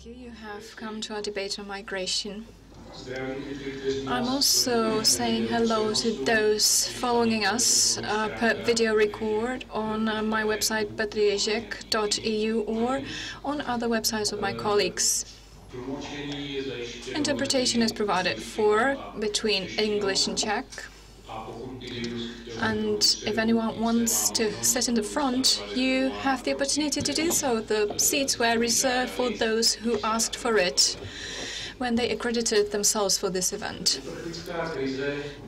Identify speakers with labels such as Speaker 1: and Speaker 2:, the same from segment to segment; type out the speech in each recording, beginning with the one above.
Speaker 1: Thank you. You have come to our debate on migration. I'm also saying hello to those following us per video record on my website POZITIV.CZ or on other websites of my colleagues. Interpretation is provided for between English and Czech. And if anyone wants to sit in the front, you have the opportunity to do so. The seats were reserved for those who asked for it when they accredited themselves for this event.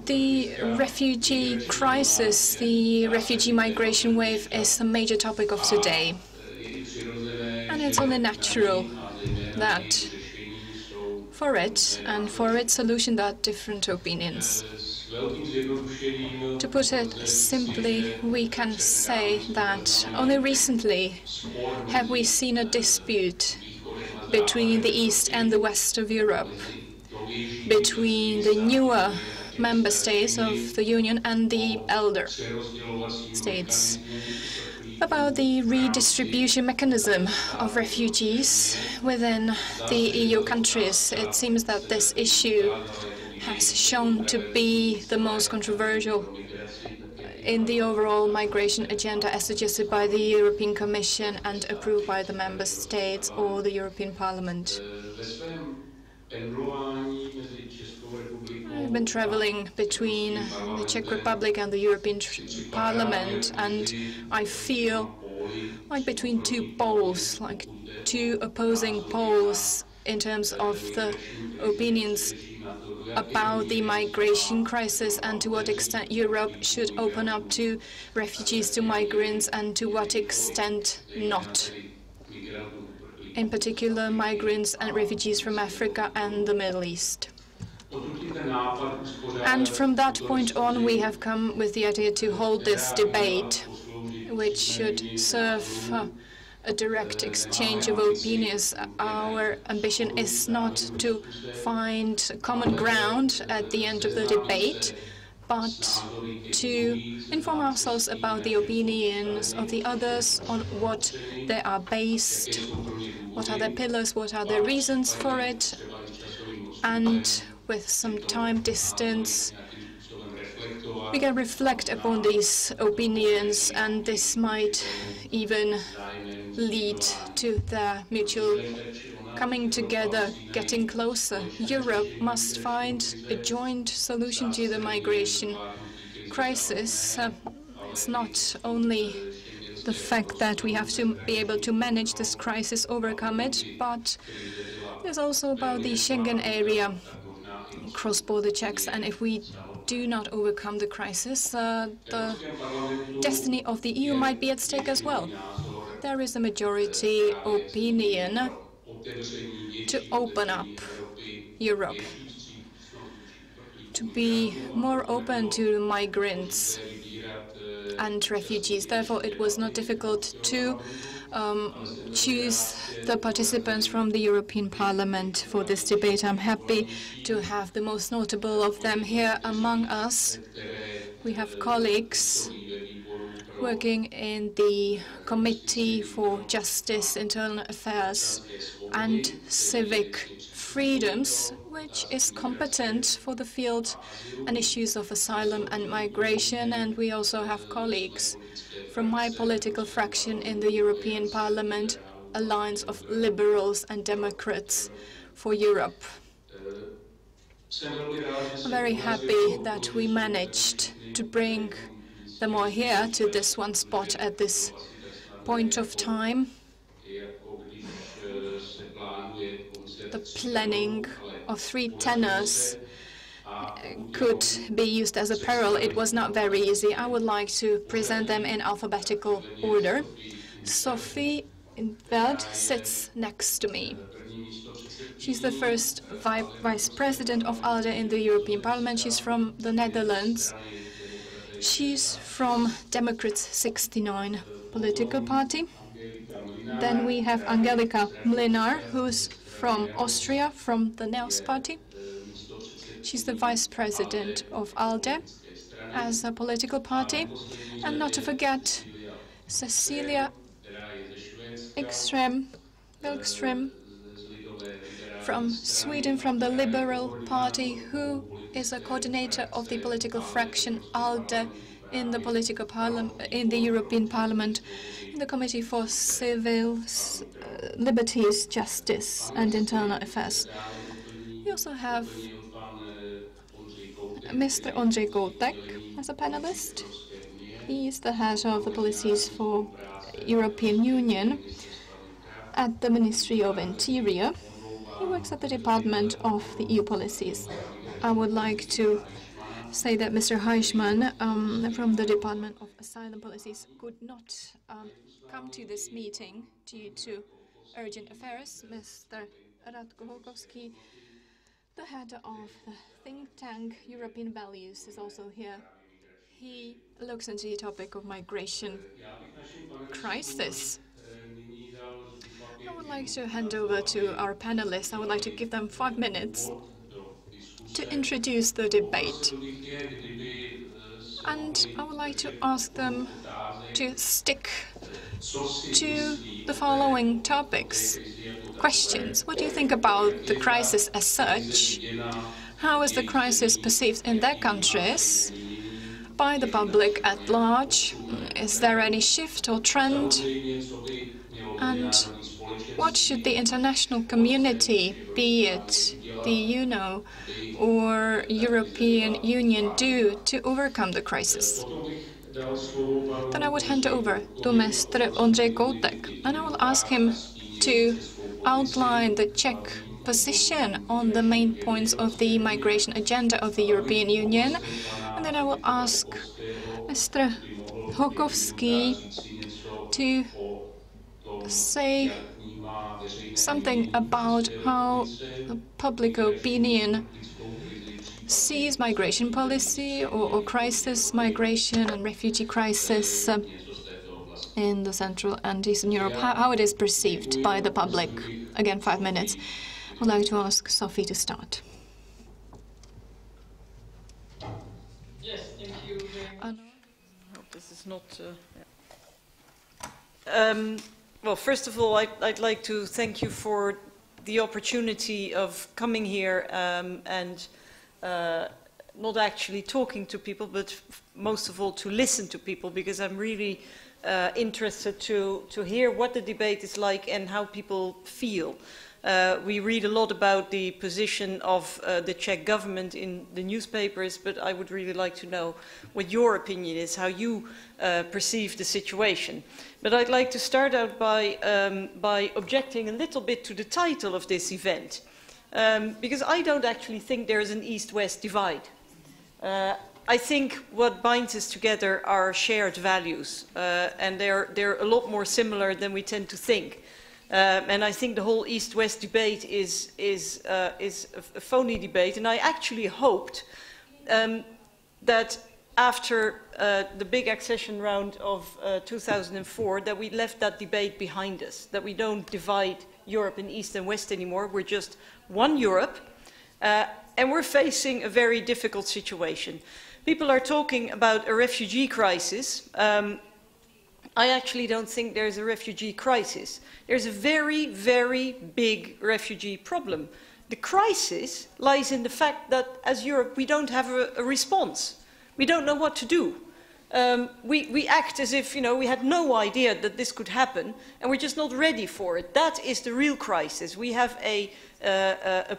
Speaker 1: The refugee crisis, the refugee migration wave is a major topic of today. And it's only natural that for it and for its solution there are different opinions. To put it simply, we can say that only recently have we seen a dispute between the East and the West of Europe, between the newer member states of the Union and the elder states, about the redistribution mechanism of refugees within the EU countries. It seems that this issue has shown to be the most controversial in the overall migration agenda as suggested by the European Commission and approved by the Member States or the European Parliament. I've been traveling between the Czech Republic and the European Parliament, and I feel like between two poles, like two opposing poles in terms of the opinions about the migration crisis and to what extent Europe should open up to refugees, to migrants, and to what extent not. In particular, migrants and refugees from Africa and the Middle East. And from that point on, we have come with the idea to hold this debate, which should serve a direct exchange of opinions. Our ambition is not to find common ground at the end of the debate, but to inform ourselves about the opinions of the others, on what they are based, what are their pillars, what are their reasons for it, and with some time distance, we can reflect upon these opinions, and this might even lead to their mutual coming together, getting closer. Europe must find a joint solution to the migration crisis. It's not only the fact that we have to be able to manage this crisis, overcome it, but it's also about the Schengen area, cross-border checks, and if we do not overcome the crisis, the destiny of the EU might be at stake as well. There is a majority opinion to open up Europe, to be more open to migrants and refugees. Therefore, it was not difficult to choose the participants from the European Parliament for this debate. I'm happy to have the most notable of them here among us. We have colleagues working in the Committee for Justice, Internal Affairs and Civic Freedoms, which is competent for the field and issues of asylum and migration. And we also have colleagues from my political fraction in the European Parliament, Alliance of Liberals and Democrats for Europe. I'm very happy that we managed to bring them all here to this one spot at this point of time. The planning of three tenors could be used as a parallel. It was not very easy. I would like to present them in alphabetical order. Sophie Intveld sits next to me. She's the first vice president of ALDE in the European Parliament. She's from the Netherlands. She's from Democrats 69 political party. Then we have Angelika Mlinar, who's from Austria, from the NEOS party. She's the vice president of ALDE as a political party. And not to forget, Cecilia Ekström from Sweden, from the Liberal Party, who is a coordinator of the political fraction ALDE in the European Parliament, in the Committee for Civil Liberties, Justice and Internal Affairs. We also have Mr. Ondřej Kotek as a panelist. He is the head of the policies for European Union at the Ministry of Interior. He works at the Department of the EU Policies. I would like to say that Mr. Heischmann from the Department of Asylum Policies could not come to this meeting due to urgent affairs. Mr. Radko Holkovský, the head of the think tank European Values, is also here. He looks into the topic of migration crisis. I would like to hand over to our panelists. I would like to give them 5 minutes to introduce the debate. And I would like to ask them to stick to the following topics. Questions. What do you think about the crisis as such? How is the crisis perceived in their countries by the public at large? Is there any shift or trend? And what should the international community, be it the UNO or European Union, do to overcome the crisis? Then I would hand over to Mr. Ondřej Kotek, and I will ask him to outline the Czech position on the main points of the migration agenda of the European Union. And then I will ask Mr. Holkovský to say something about how public opinion sees migration policy or crisis, migration and refugee crisis in the Central and Eastern Europe, how it is perceived by the public. Again, 5 minutes. I would like to ask Sophie to start.
Speaker 2: Yes, thank you very much.
Speaker 3: I hope this is not... Well, first of all, I'd like to thank you for the opportunity of coming here and not actually talking to people, but most of all to listen to people, because I'm really interested to hear what the debate is like and how people feel. We read a lot about the position of the Czech government in the newspapers, but I would really like to know what your opinion is, how you perceive the situation. But I'd like to start out by objecting a little bit to the title of this event, because I don't actually think there is an East-West divide. I think what binds us together are shared values, and they're a lot more similar than we tend to think. And I think the whole East-West debate is a phony debate, and I actually hoped that after the big accession round of 2004, that we left that debate behind us, that we don't divide Europe in East and West anymore. We're just one Europe, and we're facing a very difficult situation. People are talking about a refugee crisis. I actually don't think there's a refugee crisis. There's a very, very big refugee problem. The crisis lies in the fact that as Europe we don't have a response. We don't know what to do. We act as if, we had no idea that this could happen, and we're just not ready for it. That is the real crisis. We have a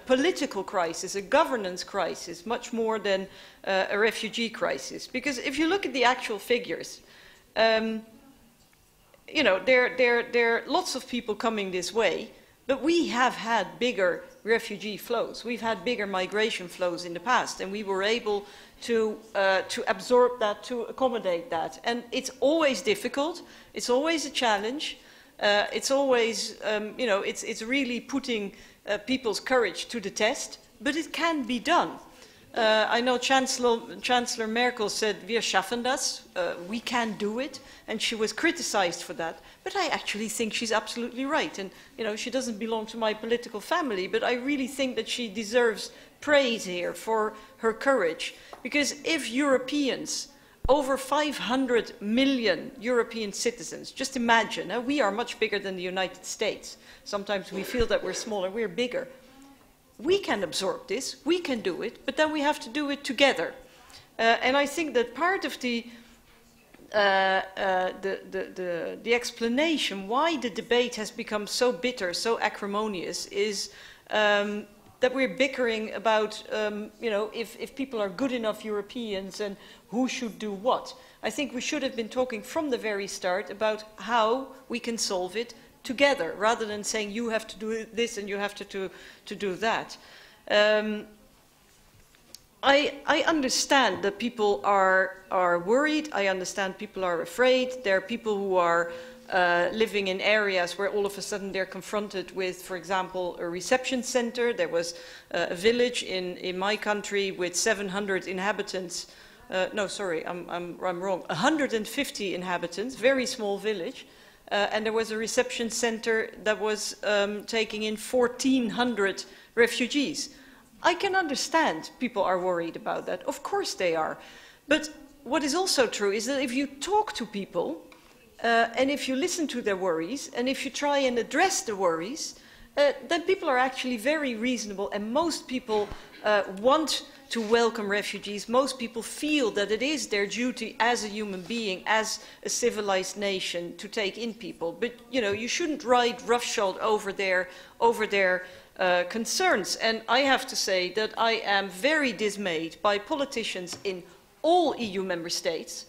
Speaker 3: political crisis, a governance crisis, much more than a refugee crisis. Because if you look at the actual figures, there are lots of people coming this way, but we have had bigger refugee flows. We've had bigger migration flows in the past, and we were able to absorb that, to accommodate that. And it's always difficult. It's always a challenge. It's always, it's really putting people's courage to the test, but it can be done. I know Chancellor Merkel said, "Wir schaffen das," we can do it, and she was criticized for that. But I actually think she's absolutely right. And, she doesn't belong to my political family, but I really think that she deserves praise here for her courage. Because if Europeans over 500 million European citizens. Just imagine, we are much bigger than the United States. Sometimes we feel that we're smaller, we're bigger. We can absorb this, we can do it, but then we have to do it together. And I think that part of the explanation why the debate has become so bitter, so acrimonious, is that we're bickering about, you know, if people are good enough Europeans and who should do what. I think we should have been talking from the very start about how we can solve it together, rather than saying you have to do this and you have to do that. I understand that people are worried. I understand people are afraid. There are people who are living in areas where all of a sudden they're confronted with, for example, a reception center. There was a village in my country with 700 inhabitants. No, sorry, I'm wrong. 150 inhabitants, very small village. And there was a reception center that was taking in 1,400 refugees. I can understand people are worried about that. Of course they are. But what is also true is that if you talk to people, and if you listen to their worries, and if you try and address the worries, then people are actually very reasonable, and most people want to welcome refugees. Most people feel that it is their duty as a human being, as a civilized nation, to take in people. But, you know, you shouldn't ride roughshod over their concerns. And I have to say that I am very dismayed by politicians in all EU member states,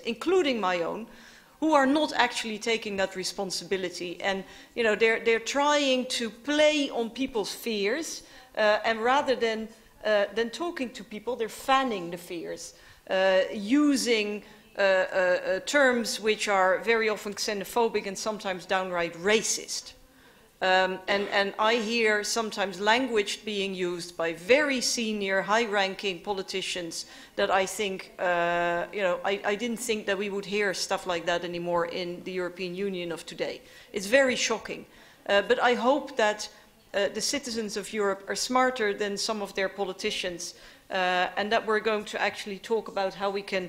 Speaker 3: including my own, who are not actually taking that responsibility. And, you know, they're trying to play on people's fears, and rather than talking to people, they're fanning the fears, using terms which are very often xenophobic and sometimes downright racist. And I hear sometimes language being used by very senior, high-ranking politicians that I think, you know, I didn't think that we would hear stuff like that anymore in the European Union of today. It's very shocking. But I hope that the citizens of Europe are smarter than some of their politicians, and that we're going to actually talk about how we can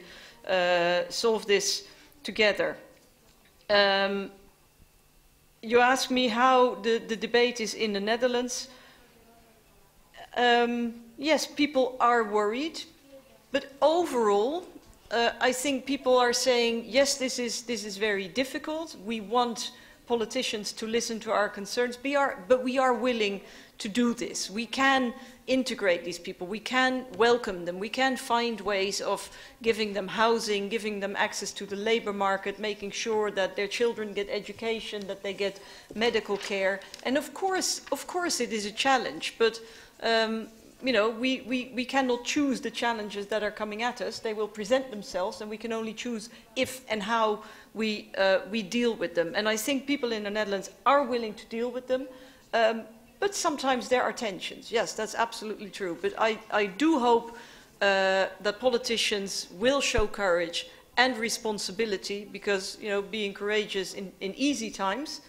Speaker 3: solve this together. You asked me how the debate is in the Netherlands. Yes, people are worried, but overall, I think people are saying, yes, this is very difficult. We want politicians to listen to our concerns, but we are willing to do this. We can integrate these people, we can welcome them, we can find ways of giving them housing, giving them access to the labor market, making sure that their children get education, that they get medical care. And of course it is a challenge, but you know, we cannot choose the challenges that are coming at us. They will present themselves, and we can only choose if and how we deal with them. And I think people in the Netherlands are willing to deal with them. But sometimes there are tensions. Yes, that's absolutely true. But I do hope that politicians will show courage and responsibility, because, you know, being courageous in easy times,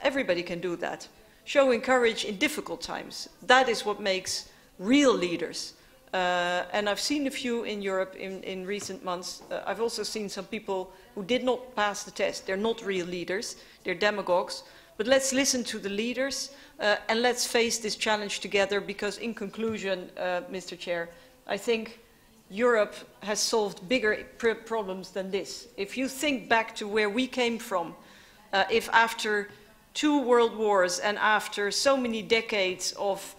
Speaker 3: everybody can do that. Showing courage in difficult times, that is what makes real leaders. And I've seen a few in Europe in recent months. I've also seen some people who did not pass the test. They're not real leaders, they're demagogues. But let's listen to the leaders, and let's face this challenge together, because in conclusion, Mr. Chair, I think Europe has solved bigger problems than this. If you think back to where we came from, if after 2 world wars and after so many decades of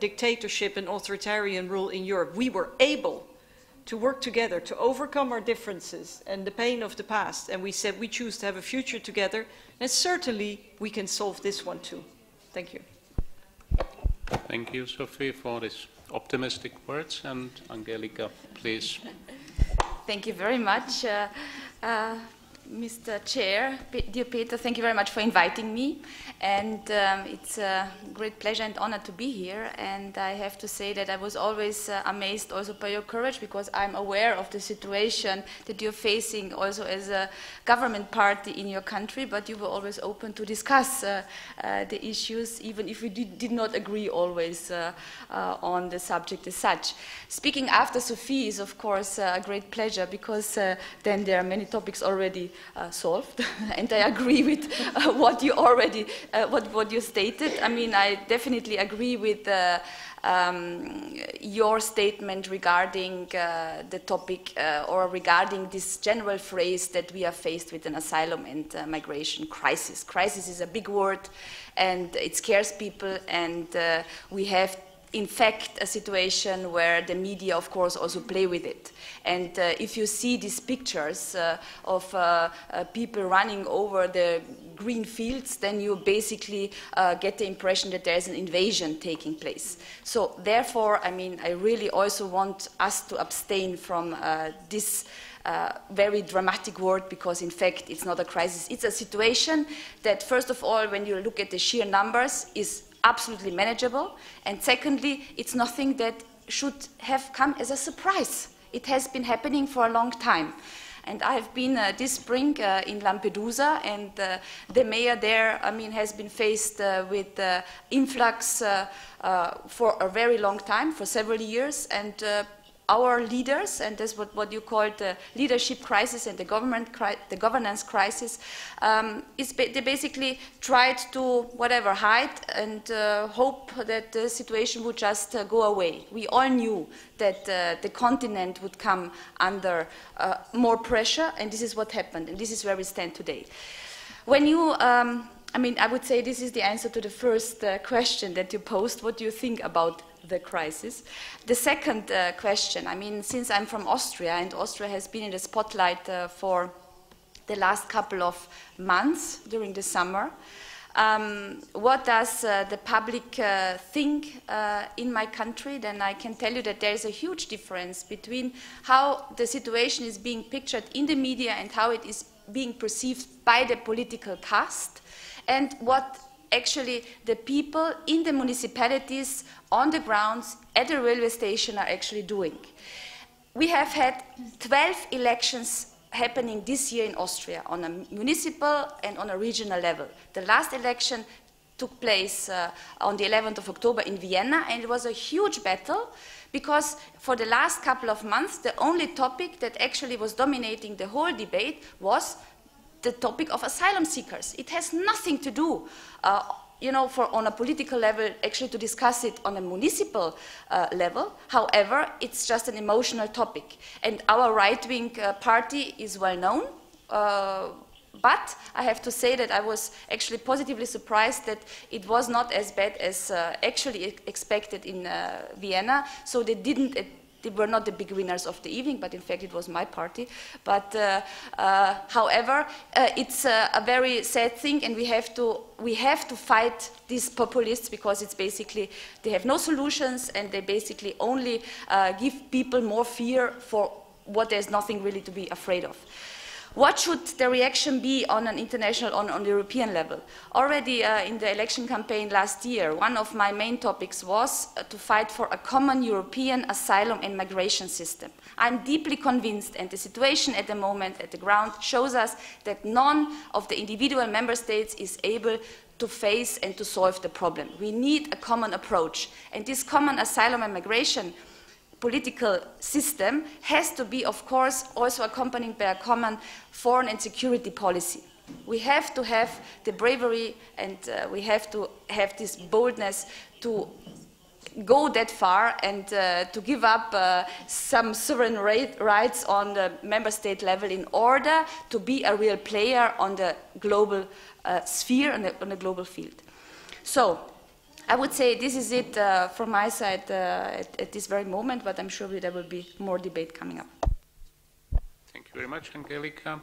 Speaker 3: dictatorship and authoritarian rule in Europe, we were able to work together, to overcome our differences and the pain of the past, and we said we choose to have a future together, and certainly we can solve this one too. Thank you.
Speaker 4: Thank you, Sophie, for these optimistic words, and Angelika, please.
Speaker 5: Thank you very much. Mr. Chair, dear Peter, thank you very much for inviting me. And it's a great pleasure and honor to be here. And I have to say that I was always amazed also by your courage, because I'm aware of the situation that you're facing also as a government party in your country, but you were always open to discuss the issues, even if we did not agree always on the subject as such. Speaking after Sophie is, of course, a great pleasure, because then there are many topics already solved, and I agree with what you already, what you stated. I mean, I definitely agree with your statement regarding the topic or regarding this general phrase that we are faced with an asylum and migration crisis. Crisis is a big word, and it scares people, and we have in fact a situation where the media, of course, also play with it. And if you see these pictures of people running over the green fields, then you basically get the impression that there is an invasion taking place. So therefore, I mean, I really also want us to abstain from this very dramatic word, because in fact it's not a crisis. It's a situation that, first of all, when you look at the sheer numbers, is absolutely manageable, and secondly, it's nothing that should have come as a surprise. It has been happening for a long time. And I've been this spring in Lampedusa, and the mayor there, I mean, has been faced with influx for a very long time, for several years, and our leaders, and that's what you call the leadership crisis and the governance crisis, they basically tried to hide and hope that the situation would just go away. We all knew that the continent would come under more pressure, and this is what happened, and this is where we stand today. When you I mean, I would say this is the answer to the first question that you posed. What do you think about the crisis? The second question, I mean, since I'm from Austria, and Austria has been in the spotlight for the last couple of months during the summer, what does the public think in my country? Then I can tell you that there is a huge difference between how the situation is being pictured in the media and how it is being perceived by the political caste, and what actually the people in the municipalities on the grounds at the railway station are actually doing. We have had 12 elections happening this year in Austria on a municipal and on a regional level. The last election took place on the 11th of October in Vienna, and it was a huge battle, because for the last couple of months the only topic that actually was dominating the whole debate was the topic of asylum seekers. It has nothing to do, you know, on a political level, actually to discuss it on a municipal level. However, it's just an emotional topic. And our right-wing party is well known, but I have to say that I was actually positively surprised that it was not as bad as actually expected in Vienna. So they were not the big winners of the evening, but in fact it was my party. But however, it's a very sad thing, and we have to fight these populists, because it's basically, they have no solutions, and they basically only give people more fear for what there's nothing really to be afraid of. What should the reaction be on an international, on the European level? Already in the election campaign last year, one of my main topics was to fight for a common European asylum and migration system. I'm deeply convinced, and the situation at the moment at the ground shows us that none of the individual member states is able to face and to solve the problem. We need a common approach, and this common asylum and migration political system has to be, of course, also accompanied by a common foreign and security policy. We have to have the bravery, and we have to have this boldness to go that far and to give up some sovereign rights on the member state level in order to be a real player on the global sphere, on the global field. So I would say this is it from my side at this very moment, but I'm sure there will be more debate coming up.
Speaker 4: Thank you very much, Angelika.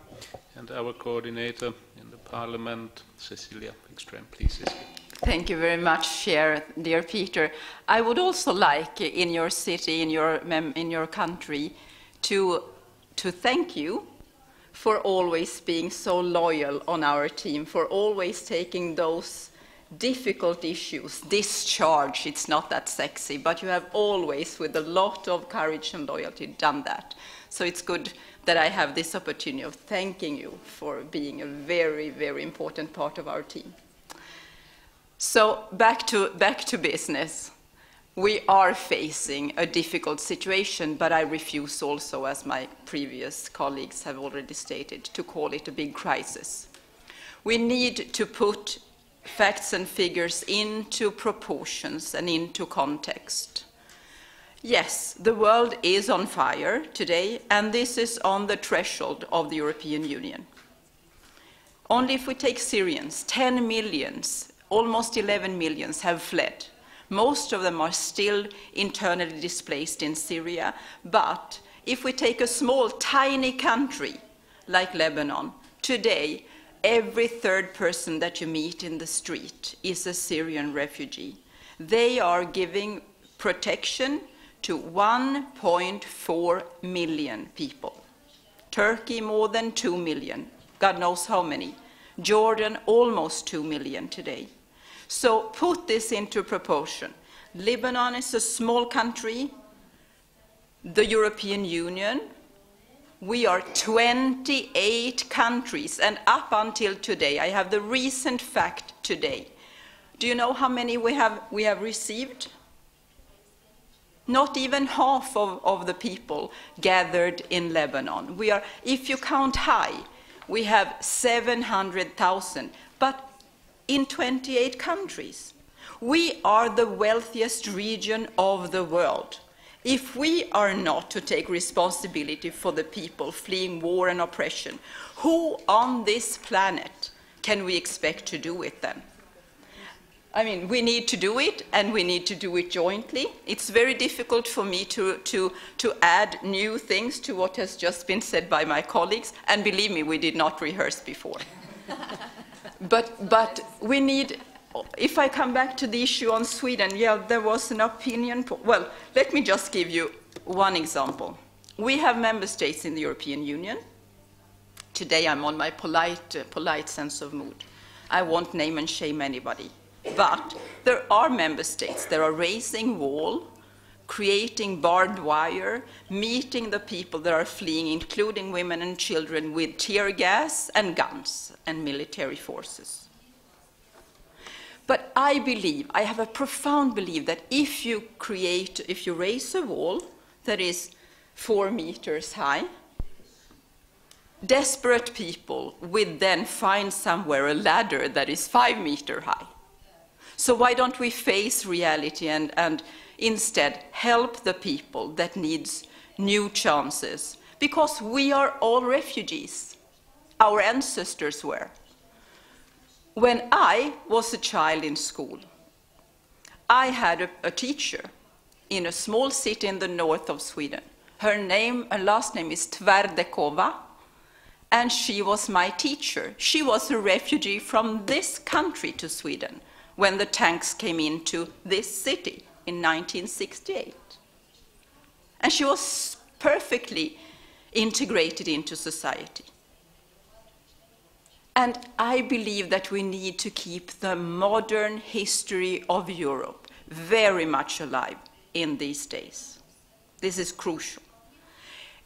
Speaker 4: And our coordinator in the Parliament, Cecilia Ekström, please, Cecilia.
Speaker 6: Thank you very much, Chair, dear Peter. I would also like, in your city, in your country, to thank you for always being so loyal on our team, for always taking those difficult issues. Discharge, it's not that sexy, but you have always, with a lot of courage and loyalty, done that. So it's good that I have this opportunity of thanking you for being a very, very important part of our team. So back to business. We are facing a difficult situation, but I refuse also, as my previous colleagues have already stated, to call it a big crisis. We need to put facts and figures into proportions and into context. Yes, the world is on fire today, and this is on the threshold of the European Union. Only if we take Syrians, 10 millions, almost 11 millions have fled. Most of them are still internally displaced in Syria, but if we take a small, tiny country like Lebanon, today every third person that you meet in the street is a Syrian refugee. They are giving protection to 1.4 million people. Turkey, more than 2 million. God knows how many. Jordan, almost 2 million today. So put this into proportion. Lebanon is a small country. The European Union, we are 28 countries, and up until today, I have the recent fact today. Do you know how many we have received? Not even half of the people gathered in Lebanon. We are, if you count high, we have 700,000, but in 28 countries. We are the wealthiest region of the world. If we are not to take responsibility for the people fleeing war and oppression, who on this planet can we expect to do it then? I mean, we need to do it, and we need to do it jointly. It's very difficult for me to add new things to what has just been said by my colleagues, and believe me, we did not rehearse before. But we need, if I come back to the issue on Sweden, yeah, there was an opinion. Well, let me just give you one example. We have member states in the European Union. Today I'm on my polite sense of mood. I won't name and shame anybody. But there are member states that are raising wall, creating barbed wire, meeting the people that are fleeing, including women and children, with tear gas and guns and military forces. But I believe, I have a profound belief that if you raise a wall that is 4 meters high, desperate people would then find somewhere a ladder that is 5 meters high. So why don't we face reality and instead help the people that needs new chances? Because we are all refugees. Our ancestors were. When I was a child in school, I had a teacher in a small city in the north of Sweden. Her last name is Tverdekova, and she was my teacher. She was a refugee from this country to Sweden when the tanks came into this city in 1968. And she was perfectly integrated into society. And I believe that we need to keep the modern history of Europe very much alive in these days. This is crucial.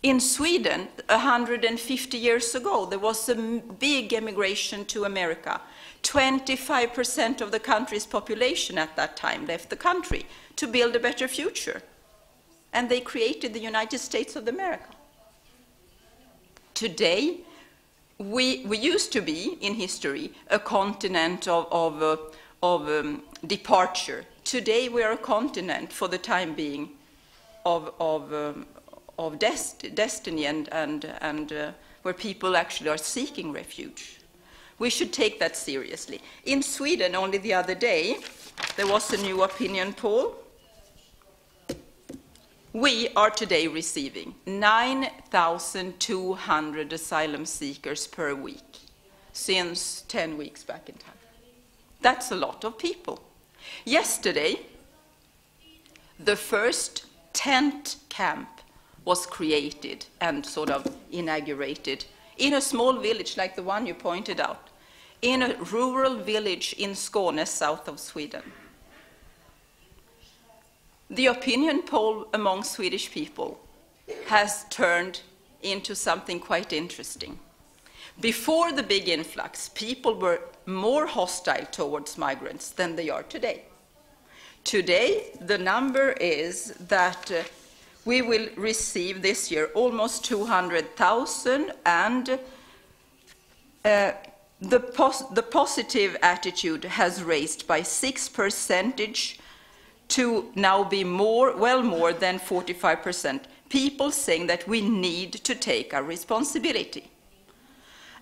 Speaker 6: In Sweden, 150 years ago, there was a big emigration to America. 25% of the country's population at that time left the country to build a better future. And they created the United States of America. Today, we used to be, in history, a continent of departure. Today, we are a continent, for the time being, of destiny and where people actually are seeking refuge. We should take that seriously. In Sweden, only the other day, there was a new opinion poll. We are today receiving 9,200 asylum seekers per week since 10 weeks back in time. That's a lot of people. Yesterday, the first tent camp was created and sort of inaugurated in a small village like the one you pointed out, in a rural village in Skåne, south of Sweden. The opinion poll among Swedish people has turned into something quite interesting. Before the big influx, people were more hostile towards migrants than they are today. Today, the number is that we will receive this year almost 200,000, and the positive attitude has raised by 6% to now be well more than 45%. People saying that we need to take our responsibility.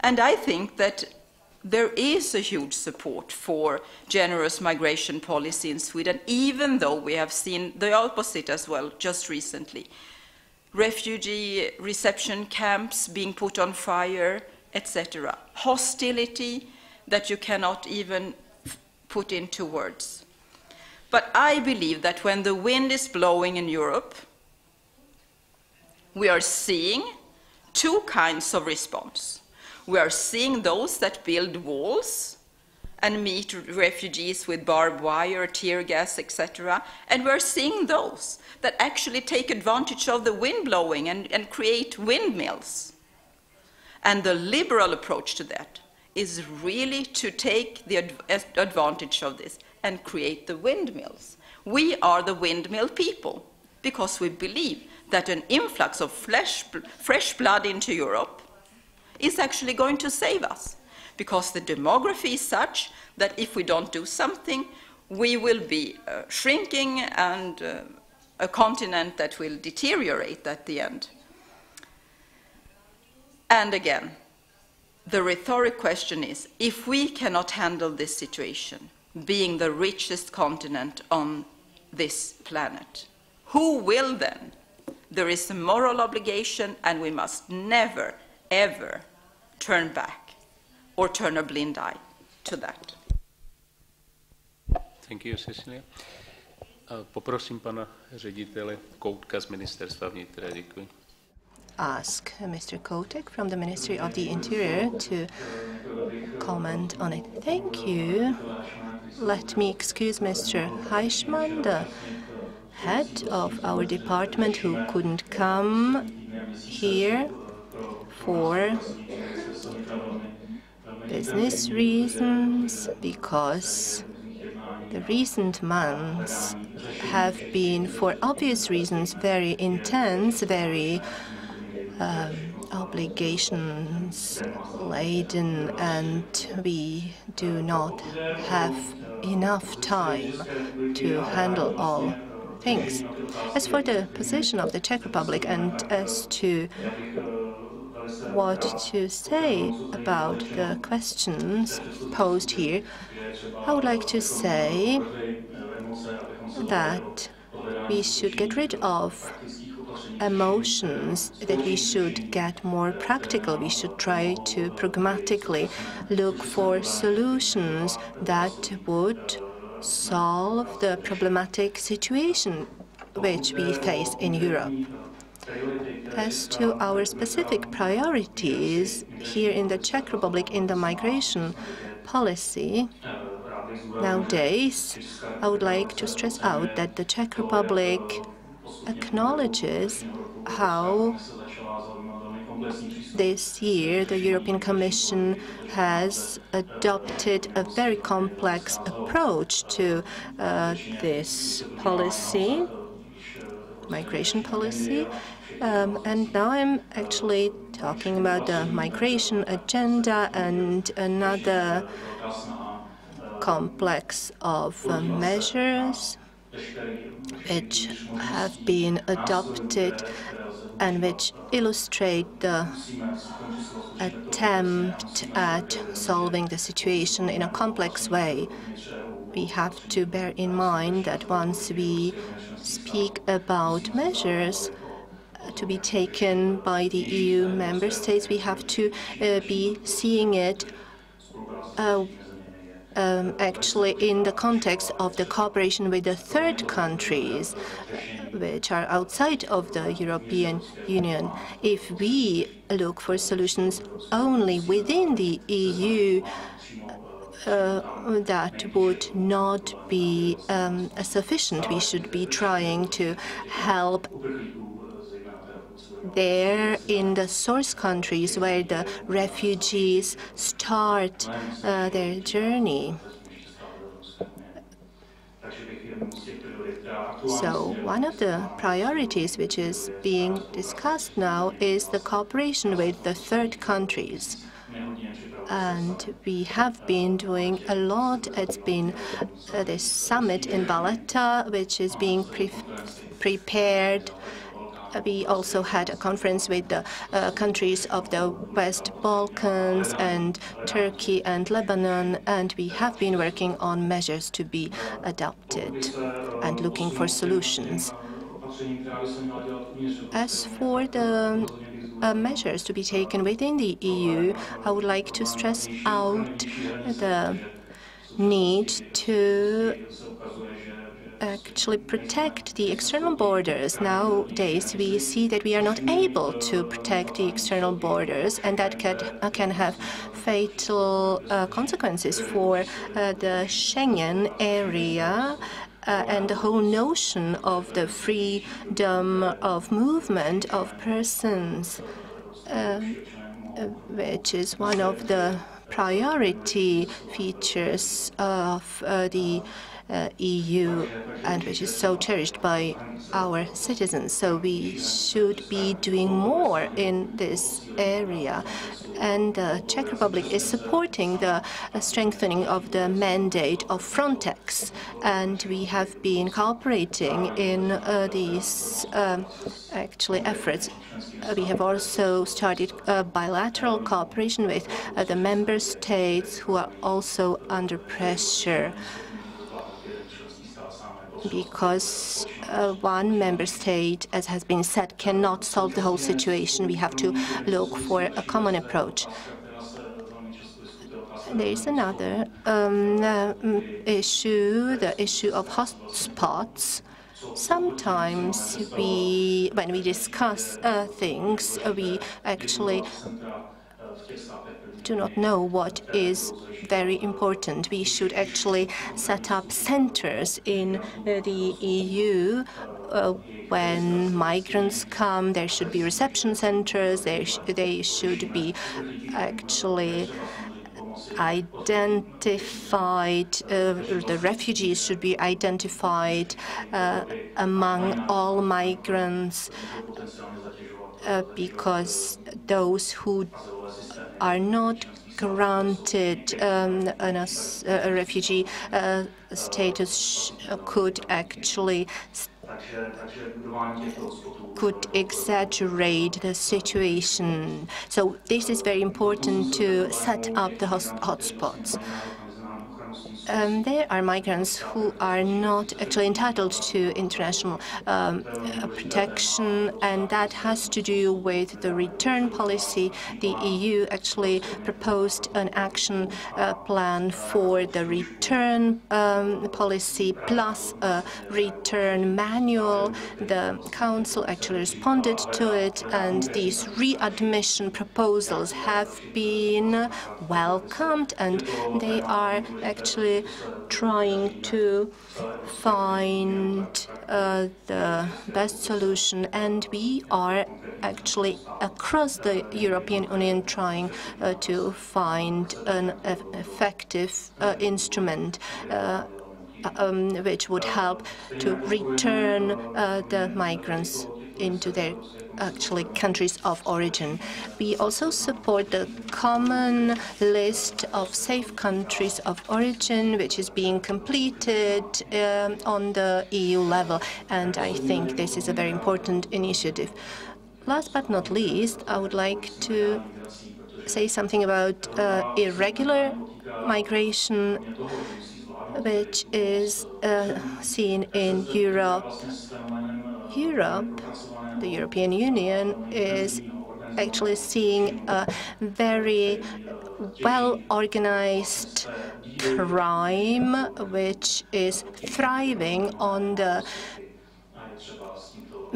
Speaker 6: And I think that there is a huge support for generous migration policy in Sweden, even though we have seen the opposite as well just recently. Refugee reception camps being put on fire, etc. Hostility that you cannot even put into words. But I believe that when the wind is blowing in Europe, we are seeing two kinds of response. We are seeing those that build walls and meet refugees with barbed wire, tear gas, etc. And we're seeing those that actually take advantage of the wind blowing and create windmills. And the liberal approach to that is really to take the advantage of this and create the windmills. We are the windmill people because we believe that an influx of fresh blood into Europe is actually going to save us, because the demography is such that if we don't do something, we will be shrinking and a continent that will deteriorate at the end. And again, the rhetoric question is, if we cannot handle this situation, being the richest continent on this planet, who will then? There is a moral obligation, and we must never, ever turn back or turn a blind eye to that.
Speaker 4: Thank you, Cecilia. Poprosím pana ředitele Koutka z Ministerstva vnitra. Děkuji.
Speaker 7: Ask Mr. Kotek from the Ministry of the Interior to comment on it. Thank you. Let me excuse Mr. Heischmann, the head of our department, who couldn't come here for business reasons, because the recent months have been, for obvious reasons, very intense, very obligations laden, and we do not have enough time to handle all things. As for the position of the Czech Republic and as to what to say about the questions posed here, I would like to say that we should get rid of emotions, that we should get more practical. We should try to pragmatically look for solutions that would solve the problematic situation which we face in Europe. As to our specific priorities here in the Czech Republic in the migration policy, nowadays, I would like to stress out that the Czech Republic acknowledges how this year the European Commission has adopted a very complex approach to this policy, migration policy. And now I'm actually talking about the migration agenda and another complex of measures which have been adopted and which illustrate the attempt at solving the situation in a complex way. We have to bear in mind that once we speak about measures to be taken by the EU member states, we have to be seeing it actually in the context of the cooperation with the third countries, which are outside of the European Union. If we look for solutions only within the EU, that would not be sufficient. We should be trying to help there in the source countries where the refugees start their journey. So one of the priorities which is being discussed now is the cooperation with the third countries. And we have been doing a lot. It's been this summit in Valletta, which is being prepared. We also had a conference with the countries of the West Balkans and Turkey and Lebanon, and we have been working on measures to be adopted and looking for solutions. As for the measures to be taken within the EU, I would like to stress out the need to actually protect the external borders. Nowadays, we see that we are not able to protect the external borders, and that can have fatal consequences for the Schengen area. And the whole notion of the freedom of movement of persons, which is one of the priority features of the EU and which is so cherished by our citizens. So we should be doing more in this area. And the Czech Republic is supporting the strengthening of the mandate of Frontex. And we have been cooperating in these actually efforts. We have also started bilateral cooperation with the member states who are also under pressure, because one member state, as has been said, cannot solve the whole situation. We have to look for a common approach. There is another issue, the issue of hotspots. Sometimes when we discuss things, we actually do not know what is very important. We should actually set up centers in the EU. When migrants come, there should be reception centers. They should be actually identified. The refugees should be identified among all migrants, because those who are not granted a refugee status could actually exaggerate the situation. So this is very important to set up the hotspots. There are migrants who are not actually entitled to international protection, and that has to do with the return policy. The EU actually proposed an action plan for the return policy plus a return manual. The Council actually responded to it, and these readmission proposals have been welcomed, and they are actually trying to find the best solution, and we are actually across the European Union trying to find an effective instrument which would help to return the migrants into their actually countries of origin. We also support the common list of safe countries of origin, which is being completed on the EU level, and I think this is a very important initiative. Last but not least, I would like to say something about irregular migration, which is seen in Europe. The European Union is actually seeing a very well-organized crime which is thriving on the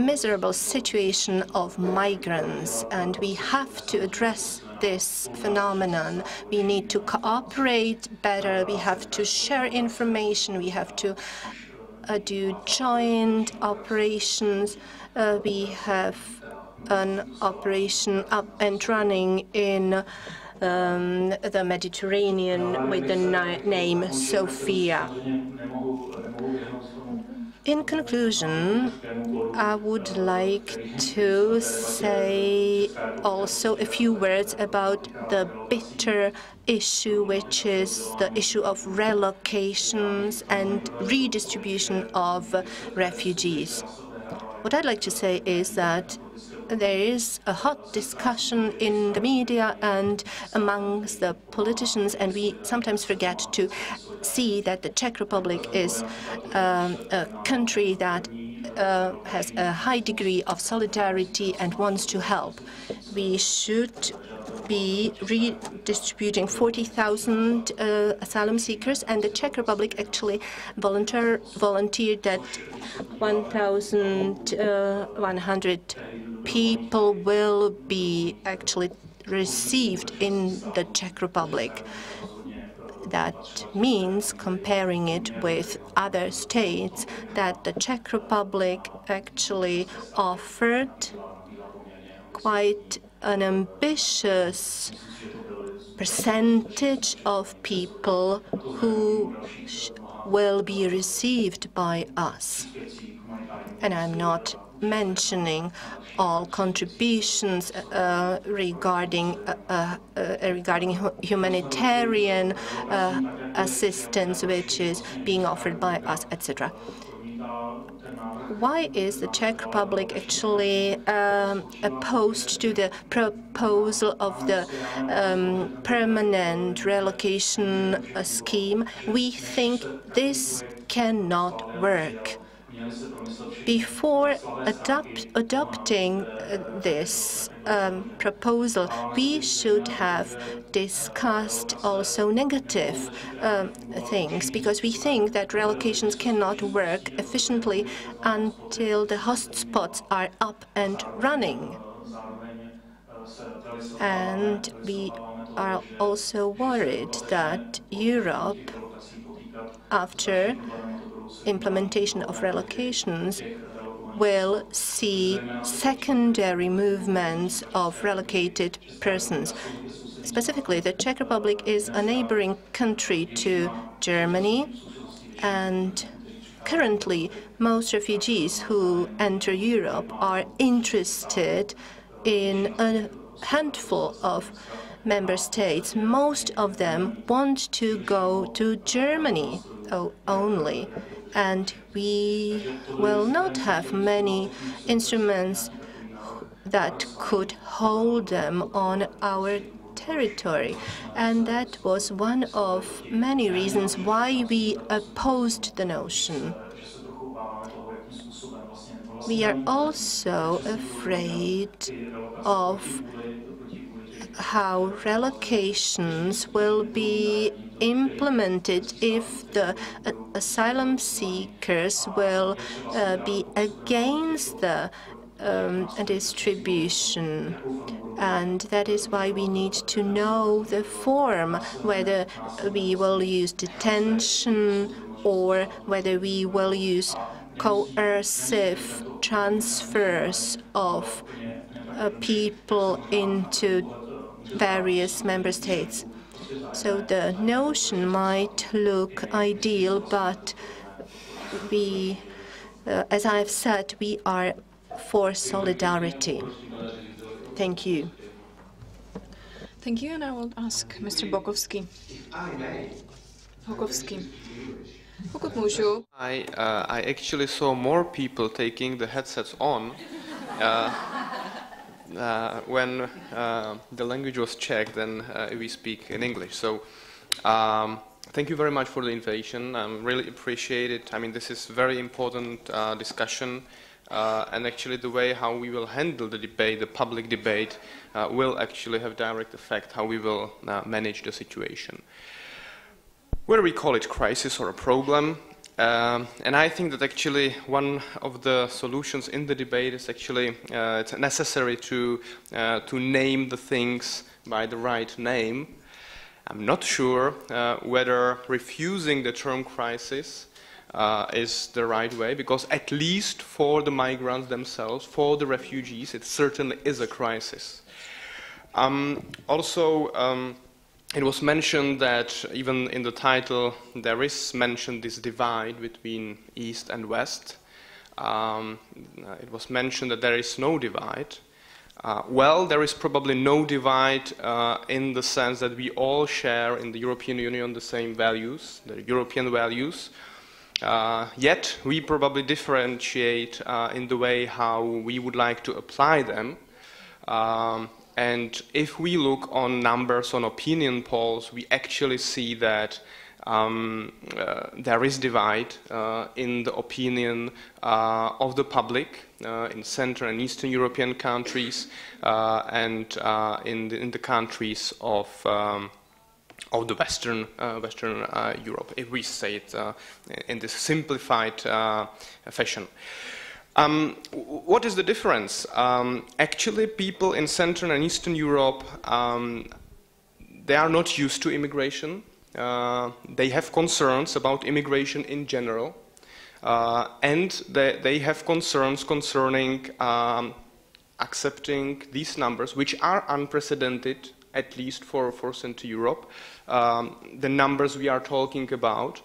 Speaker 7: miserable situation of migrants, and we have to address this phenomenon. We need to cooperate better, we have to share information, we have to do joint operations. We have an operation up and running in the Mediterranean with the name Sophia. In conclusion, I would like to say also a few words about the bitter issue, which is the issue of relocations and redistribution of refugees. What I'd like to say is that there is a hot discussion in the media and amongst the politicians, and we sometimes forget to see that the Czech Republic is a country that has a high degree of solidarity and wants to help. We should be redistributing 40,000 asylum seekers, and the Czech Republic actually volunteered that 1,100 people will be actually received in the Czech Republic. That means, comparing it with other states, that the Czech Republic actually offered quite an ambitious percentage of people who will be received by us. And I'm not mentioning all contributions regarding humanitarian assistance which is being offered by us, etc. Why is the Czech Republic actually opposed to the proposal of the permanent relocation scheme? We think this cannot work. Before adopting this proposal, we should have discussed also negative things, because we think that relocations cannot work efficiently until the hotspots are up and running. And we are also worried that Europe, after implementation of relocations, will see secondary movements of relocated persons. Specifically, the Czech Republic is a neighboring country to Germany, and currently most refugees who enter Europe are interested in a handful of member states. Most of them want to go to Germany only, and we will not have many instruments that could hold them on our territory. And that was one of many reasons why we opposed the notion. We are also afraid of how relocations will be implemented if the asylum seekers will be against the distribution. And that is why we need to know the form, whether we will use detention or whether we will use coercive transfers of people into various member states. So the notion might look ideal, but we, as I have said, we are for solidarity. Thank you.
Speaker 1: Thank you, and I will ask Mr. Bokovsky. Pokud můžu.
Speaker 8: I actually saw more people taking the headsets on when the language was Czech than we speak in English. So thank you very much for the invitation. I really appreciate it. I mean, this is very important discussion, and actually the way how we will handle the debate, the public debate, will actually have direct effect how we will manage the situation. Whether we call it crisis or a problem, And I think that actually one of the solutions in the debate is actually it's necessary to name the things by the right name. I'm not sure whether refusing the term crisis is the right way, because at least for the migrants themselves, for the refugees, it certainly is a crisis. It was mentioned that even in the title there is mentioned this divide between East and West. It was mentioned that there is no divide. Well, there is probably no divide in the sense that we all share in the European Union the same values, the European values. Yet we probably differentiate in the way how we would like to apply them. And if we look on numbers, on opinion polls, we actually see that there is divide in the opinion of the public in Central and Eastern European countries and in the countries of the Western Europe, if we say it in this simplified fashion. What is the difference? Actually, people in Central and Eastern Europe, they are not used to immigration. They have concerns about immigration in general, and they have concerns concerning accepting these numbers, which are unprecedented, at least for Central Europe, the numbers we are talking about.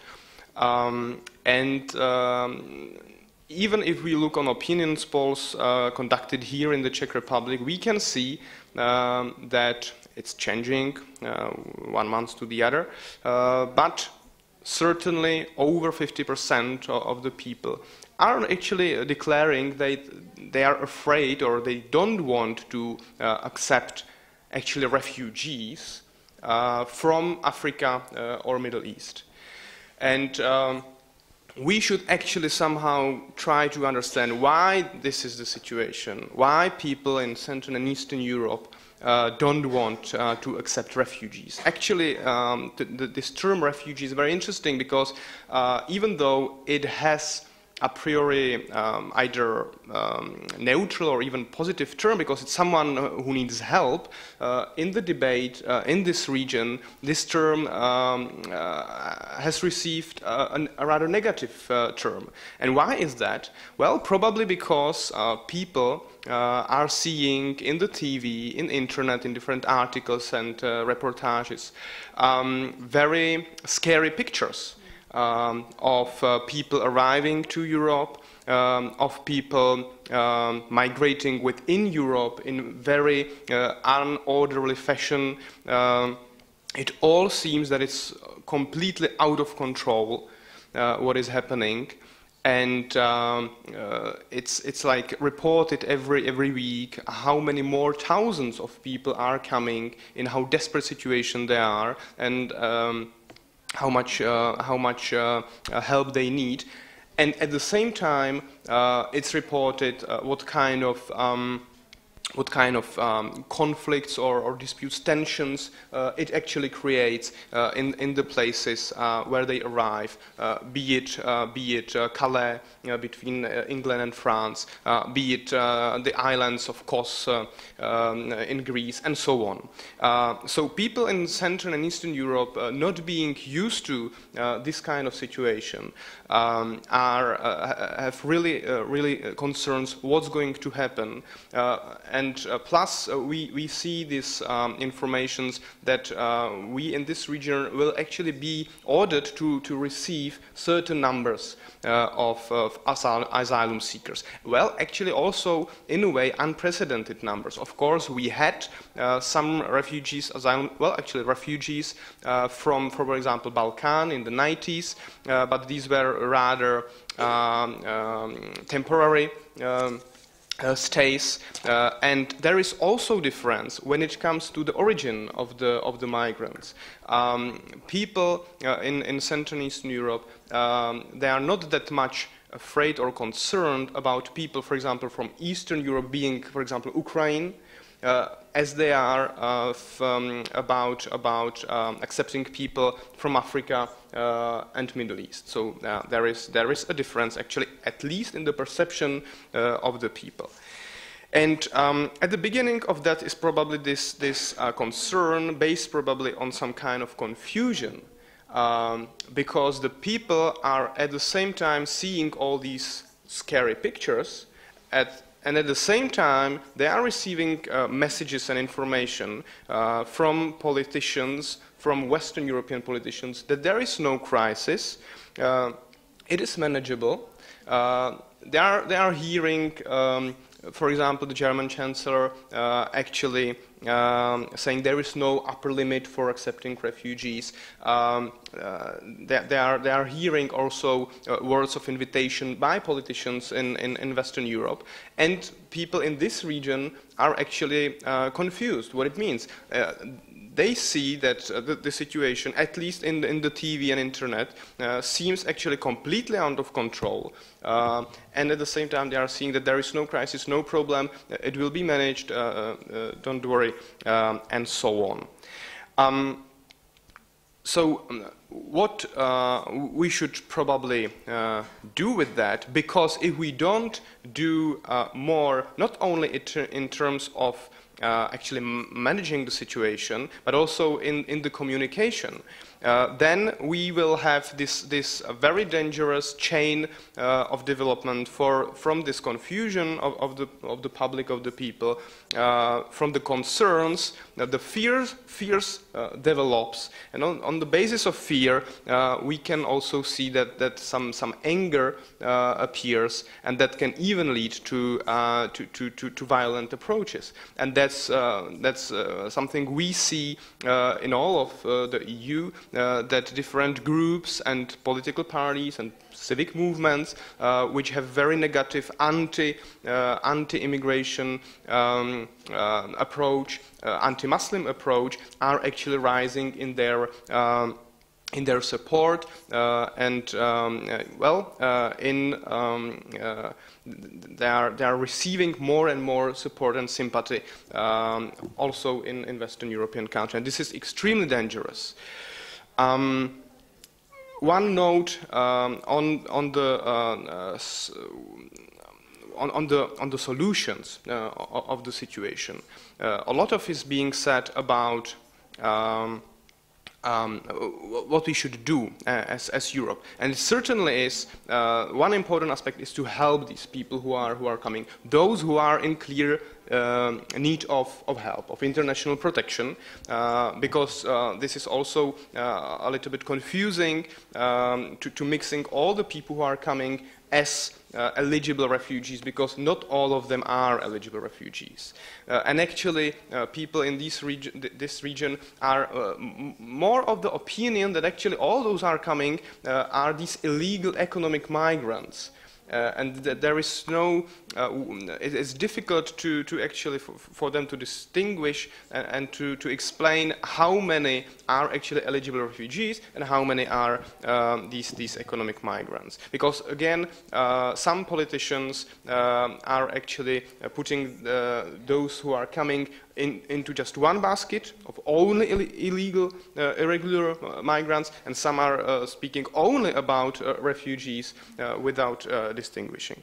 Speaker 8: Even if we look on opinion polls conducted here in the Czech Republic, we can see that it's changing 1 month to the other, but certainly over 50% of the people are actually declaring that they are afraid or they don't want to accept actually refugees from Africa or Middle East. And we should actually somehow try to understand why this is the situation, why people in Central and Eastern Europe don't want to accept refugees. Actually, this term refugee is very interesting because even though it has a priori either neutral or even positive term, because it's someone who needs help, in the debate in this region, this term has received a rather negative term. And why is that? Well, probably because people are seeing in the TV, in internet, in different articles and reportages, very scary pictures of people arriving to Europe, of people migrating within Europe in very unorderly fashion. It all seems that it's completely out of control, what is happening. And it's like reported every week how many more thousands of people are coming, in how desperate situation they are, and how much help they need. And at the same time, it's reported what kind of conflicts or disputes, tensions it actually creates in the places where they arrive, be it Calais between England and France, be it the islands of Kos in Greece, and so on. So people in Central and Eastern Europe, not being used to this kind of situation, have really concerns what's going to happen. And plus, we see these informations that we in this region will actually be ordered to receive certain numbers of asylum seekers. Well, actually also, in a way, unprecedented numbers. Of course, we had some refugees, refugees from, for example, Balkan in the 90s, but these were rather temporary stays, and there is also difference when it comes to the origin of the migrants. People in Central and Eastern Europe, they are not that much afraid or concerned about people, for example, from Eastern Europe being, for example, Ukraine. as they are about accepting people from Africa and Middle East. So there is a difference, actually, at least in the perception of the people. And at the beginning of that is probably this concern based probably on some kind of confusion, because the people are at the same time seeing all these scary pictures, and at the same time they are receiving messages and information from politicians, from Western European politicians, that there is no crisis, it is manageable. They are hearing, for example, the German Chancellor actually saying there is no upper limit for accepting refugees. They are hearing also words of invitation by politicians in Western Europe. And people in this region are actually confused what it means. They see that the situation, at least in the TV and internet, seems actually completely out of control. And at the same time, they are seeing that there is no crisis, no problem, it will be managed, don't worry, and so on. So what we should probably do with that, because if we don't do more, not only in terms of actually managing the situation, but also in the communication, then we will have this very dangerous chain of development from this confusion of the public, of the people, from the concerns, the fears develops, and on the basis of fear we can also see that some anger appears, and that can even lead to violent approaches. And that's something we see in all of the EU, that different groups and political parties and civic movements which have very negative anti-immigration approach, anti-Muslim approach, are actually rising in their support, they are receiving more and more support and sympathy also in Western European countries, and this is extremely dangerous. One note on the solutions of the situation. A lot of is being said about what we should do as Europe, and it certainly is one important aspect is to help these people who are coming, those who are in clear need of help, of international protection, because this is also a little bit confusing to mixing all the people who are coming as eligible refugees, because not all of them are eligible refugees. And actually, people in this region are more of the opinion that actually all those are coming are these illegal economic migrants. And that there is no, it is difficult to actually for them to distinguish and to explain how many are actually eligible refugees and how many are these economic migrants. Because again, some politicians are actually putting those who are coming into just one basket of only illegal, irregular migrants, and some are speaking only about refugees without distinguishing.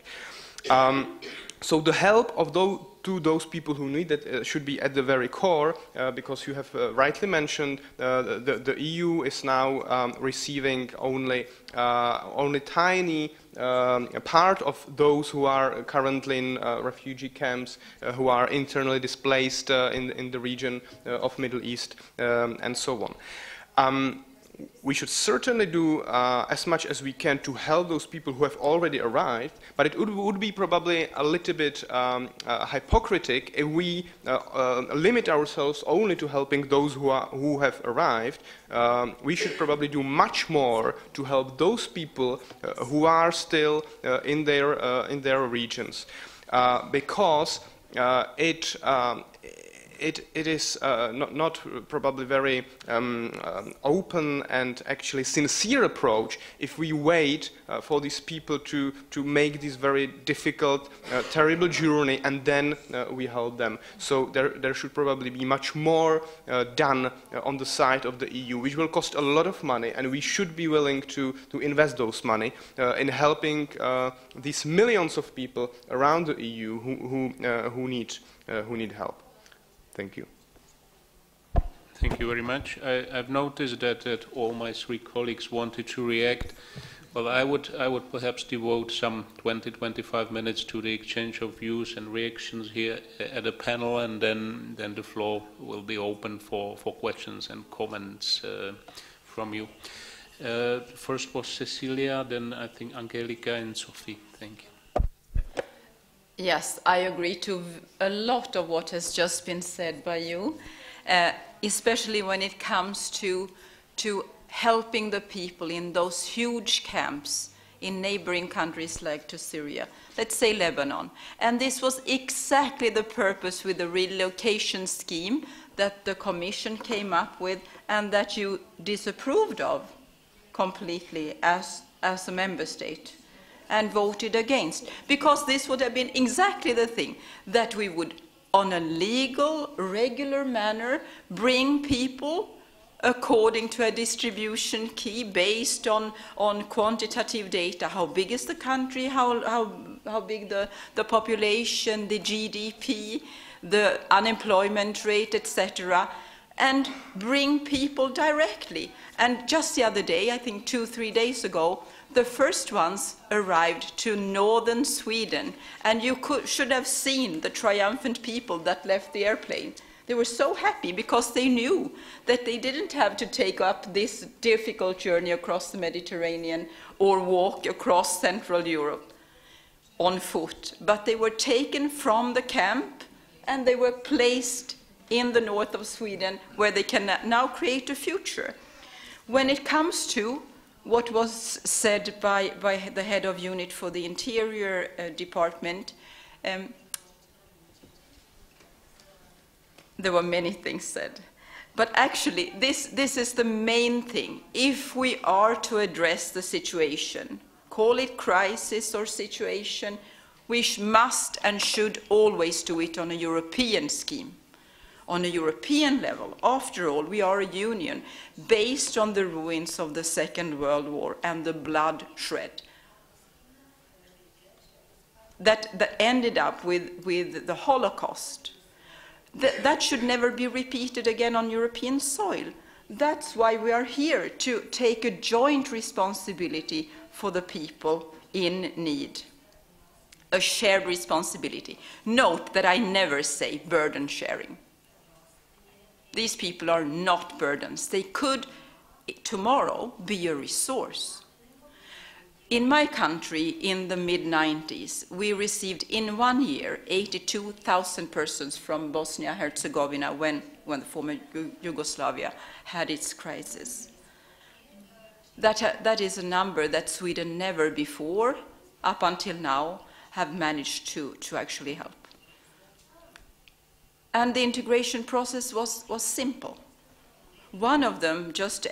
Speaker 8: So the help of to those people who need it should be at the very core, because you have rightly mentioned the EU is now receiving only tiny part of those who are currently in refugee camps, who are internally displaced in the region of Middle East, and so on. We should certainly do as much as we can to help those people who have already arrived, but it would be probably a little bit hypocritical if we limit ourselves only to helping those who have arrived. We should probably do much more to help those people who are still in their regions, because it is not probably very open and actually sincere approach if we wait for these people to make this very difficult, terrible journey, and then we help them. So there should probably be much more done on the side of the EU, which will cost a lot of money, and we should be willing to invest those money in helping these millions of people around the EU who need help. Thank you.
Speaker 4: Thank you very much. I've noticed that all my three colleagues wanted to react. Well, I would perhaps devote some 20-25 minutes to the exchange of views and reactions here at the panel, and then the floor will be open for questions and comments from you. First was Cecilia, then I think Angelika and Sophie. Thank you.
Speaker 6: Yes, I agree to a lot of what has just been said by you, especially when it comes to helping the people in those huge camps in neighboring countries like to Syria, let's say Lebanon. And this was exactly the purpose with the relocation scheme that the Commission came up with and that you disapproved of completely as a member state and voted against, because this would have been exactly the thing, that we would, on a legal, regular manner, bring people according to a distribution key based on quantitative data. How big is the country, how big the population, the GDP, the unemployment rate, etc., and bring people directly. And just the other day, I think 2-3 days ago, the first ones arrived to northern Sweden, and you should have seen the triumphant people that left the airplane. They were so happy because they knew that they didn't have to take up this difficult journey across the Mediterranean or walk across Central Europe on foot, but they were taken from the camp and they were placed in the north of Sweden, where they can now create a future. When it comes to what was said by the head of unit for the Interior Department, there were many things said. But actually, this is the main thing. If we are to address the situation, call it crisis or situation, we must and should always do it on a European scheme, on a European level. After all, we are a union based on the ruins of the Second World War and the bloodshed that ended up with the Holocaust. That should never be repeated again on European soil. That's why we are here, to take a joint responsibility for the people in need. A shared responsibility. Note that I never say burden sharing. These people are not burdens. They could tomorrow be a resource. In my country, in the mid-90s, we received in 1 year 82,000 persons from Bosnia-Herzegovina when the former Yugoslavia had its crisis. That is a number that Sweden never before, up until now, have managed to actually help. And the integration process was simple. One of them just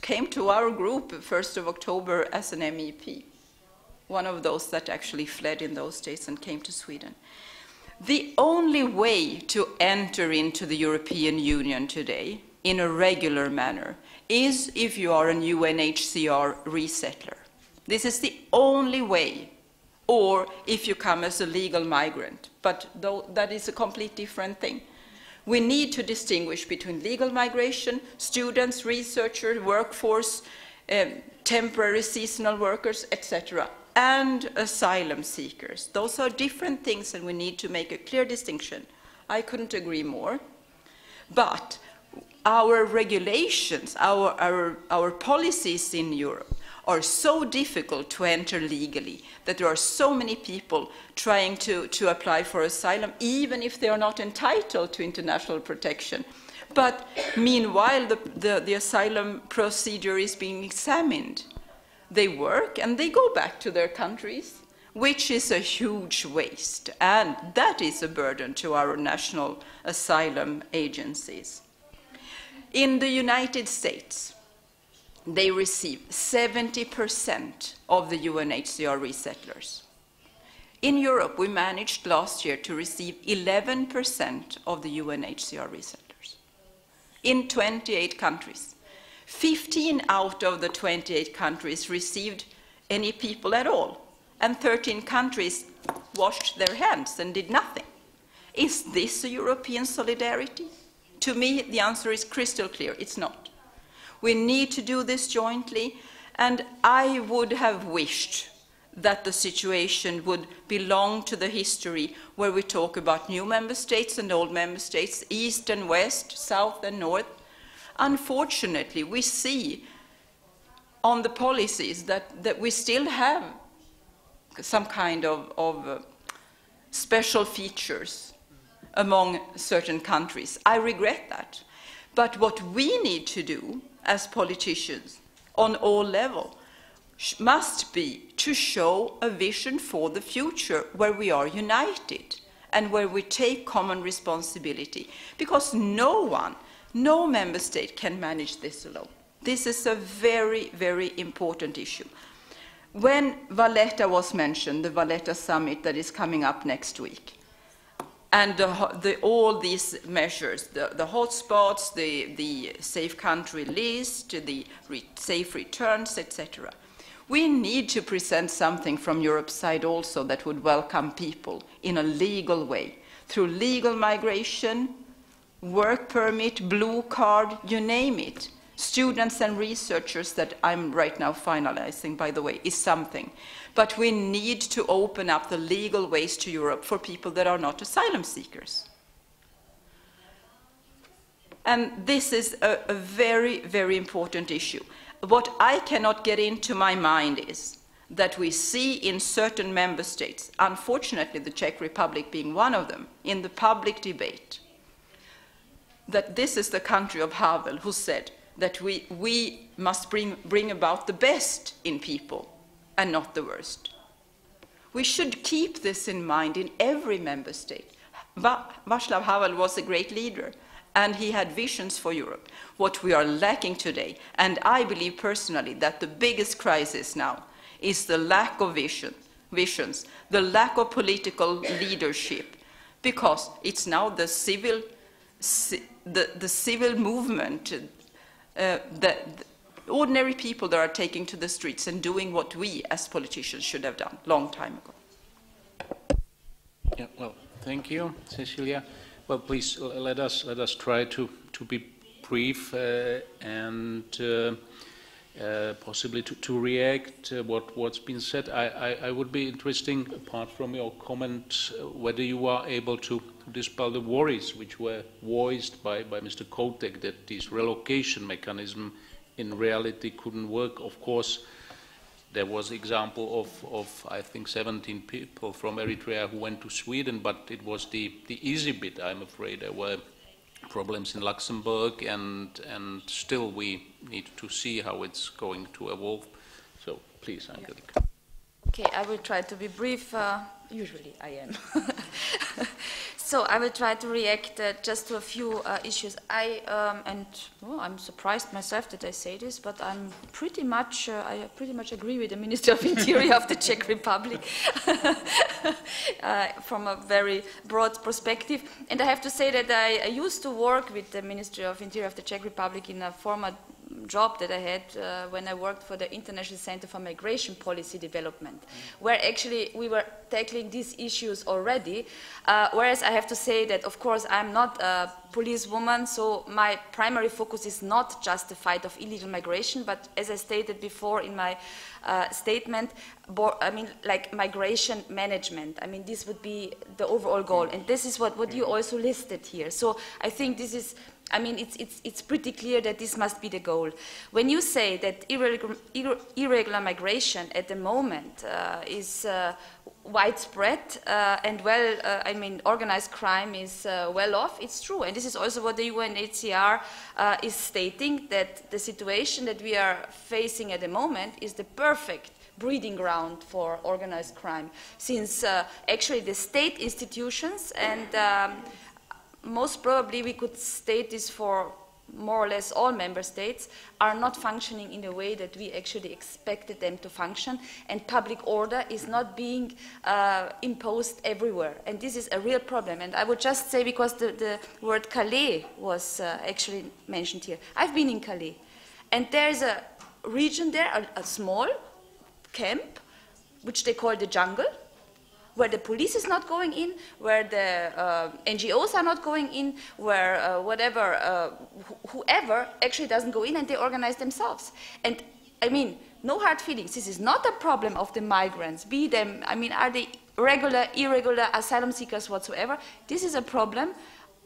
Speaker 6: came to our group 1st of October as an MEP. One of those that actually fled in those days and came to Sweden. The only way to enter into the European Union today in a regular manner is if you are an UNHCR resettler. This is the only way. Or if you come as a legal migrant, but that is a completely different thing. We need to distinguish between legal migration, students, researchers, workforce, temporary seasonal workers, etc., and asylum seekers. Those are different things, and we need to make a clear distinction. I couldn't agree more. But our regulations, our policies in Europe are so difficult to enter legally that there are so many people trying to apply for asylum, even if they are not entitled to international protection. But meanwhile, the asylum procedure is being examined. They work and they go back to their countries which is a huge waste, and that is a burden to our national asylum agencies. In the United States, they receive 70% of the UNHCR resettlers. In Europe, we managed last year to receive 11% of the UNHCR resettlers. In 28 countries, 15 out of the 28 countries received any people at all, and 13 countries washed their hands and did nothing. Is this a European solidarity? To me, the answer is crystal clear. It's not. We need to do this jointly, and I would have wished that the situation would belong to the history where we talk about new member states and old member states, east and west, south and north. Unfortunately, we see on the policies that we still have some kind of special features among certain countries. I regret that. But what we need to do as politicians on all levels must be to show a vision for the future where we are united and where we take common responsibility, because no member state can manage this alone. This is a very, very important issue. When Valletta was mentioned, the Valletta summit that is coming up next week, and all these measures, the hotspots, the safe country list, the safe returns, etc., we need to present something from Europe's side also that would welcome people in a legal way, through legal migration, work permit, blue card, you name it. Students and researchers that I'm right now finalizing, by the way, is something. But we need to open up the legal ways to Europe for people that are not asylum seekers. And this is a very, very important issue. What I cannot get into my mind is that we see in certain member states, unfortunately the Czech Republic being one of them, in the public debate, that this is the country of Havel who said that we must bring about the best in people and not the worst. We should keep this in mind in every member state. Václav Havel was a great leader, and he had visions for Europe. What we are lacking today, and I believe personally that the biggest crisis now is the lack of visions, the lack of political leadership, because it's now the civil movement, the ordinary people that are taking to the streets and doing what we as politicians should have done long time ago.
Speaker 4: Yeah, well, thank you, Cecilia. Well, please let us try to be brief and possibly to react what's been said. I would be interesting, apart from your comments, whether you are able to dispel the worries which were voiced by Mr. Kotek that this relocation mechanism in reality couldn't work. Of course, there was example of I think 17 people from Eritrea who went to Sweden, but it was the easy bit, I'm afraid. There were problems in Luxembourg, and still we need to see how it's going to evolve. So please, Angelika.
Speaker 5: Okay, I will try to be brief. Usually I am. So I will try to react just to a few issues. I'm surprised myself that I say this, but I pretty much agree with the Minister of Interior of the Czech Republic from a very broad perspective. And I have to say that I used to work with the Ministry of Interior of the Czech Republic in a former job that I had when I worked for the International Center for Migration Policy Development, where actually we were tackling these issues already, whereas I have to say that, of course, I'm not a policewoman, so my primary focus is not just the fight of illegal migration, but as I stated before in my statement, like migration management. I mean, this would be the overall goal, and this is what you also listed here. So I think this is, I mean, it's pretty clear that this must be the goal. When you say that irregular migration at the moment is widespread and organized crime is well off, it's true. And this is also what the UNHCR is stating, that the situation that we are facing at the moment is the perfect breeding ground for organized crime, since actually the state institutions, and most probably we could state this for more or less all member states, are not functioning in a way that we actually expected them to function, and public order is not being imposed everywhere. And this is a real problem. And I would just say, because the word Calais was actually mentioned here. I've been in Calais, and there's a region there, a small camp, which they call the jungle, where the police is not going in, where the NGOs are not going in, where whoever actually doesn't go in, and they organize themselves. And I mean, no hard feelings. This is not a problem of the migrants, be them, I mean, are they regular, irregular, asylum seekers whatsoever. This is a problem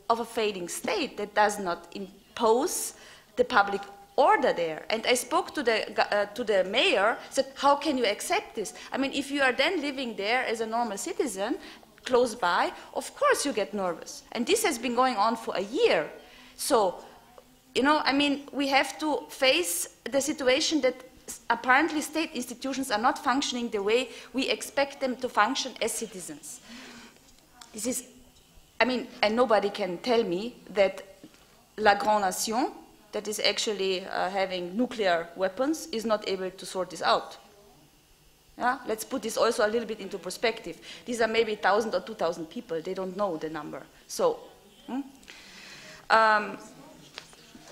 Speaker 5: of a failing state that does not impose the public order there. And I spoke to the mayor, said, how can you accept this? I mean, if you are then living there as a normal citizen, close by, of course you get nervous. And this has been going on for a year. So, you know, I mean, we have to face the situation that apparently state institutions are not functioning the way we expect them to function as citizens. This is, I mean, and nobody can tell me that La Grande Nation, that is actually having nuclear weapons, is not able to sort this out. Yeah? Let's put this also a little bit into perspective. These are maybe 1,000 or 2,000 people. They don't know the number. So,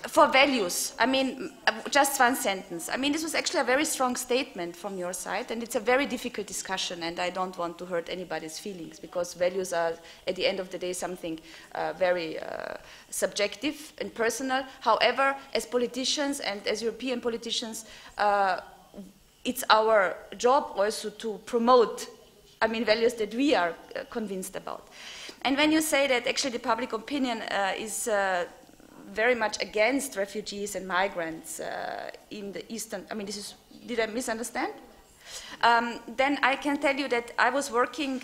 Speaker 5: for values, I mean, just one sentence. I mean, this was actually a very strong statement from your side, and it's a very difficult discussion, and I don't want to hurt anybody's feelings, because values are, at the end of the day, something very subjective and personal. However, as politicians and as European politicians, it's our job also to promote, I mean, values that we are convinced about. And when you say that actually the public opinion is very much against refugees and migrants in the eastern, I mean, this is, did I misunderstand? Then I can tell you that I was working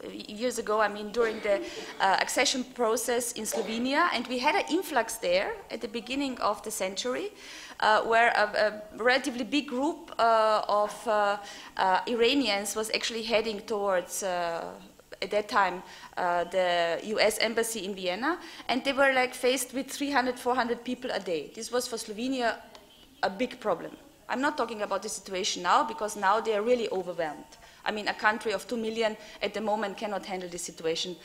Speaker 5: years ago, I mean, during the accession process in Slovenia, and we had an influx there at the beginning of the century, where a relatively big group of Iranians was actually heading towards at that time, the US embassy in Vienna, and they were like faced with 300, 400 people a day. This was for Slovenia a big problem. I'm not talking about the situation now, because now they are really overwhelmed. I mean, a country of 2 million at the moment cannot handle this situation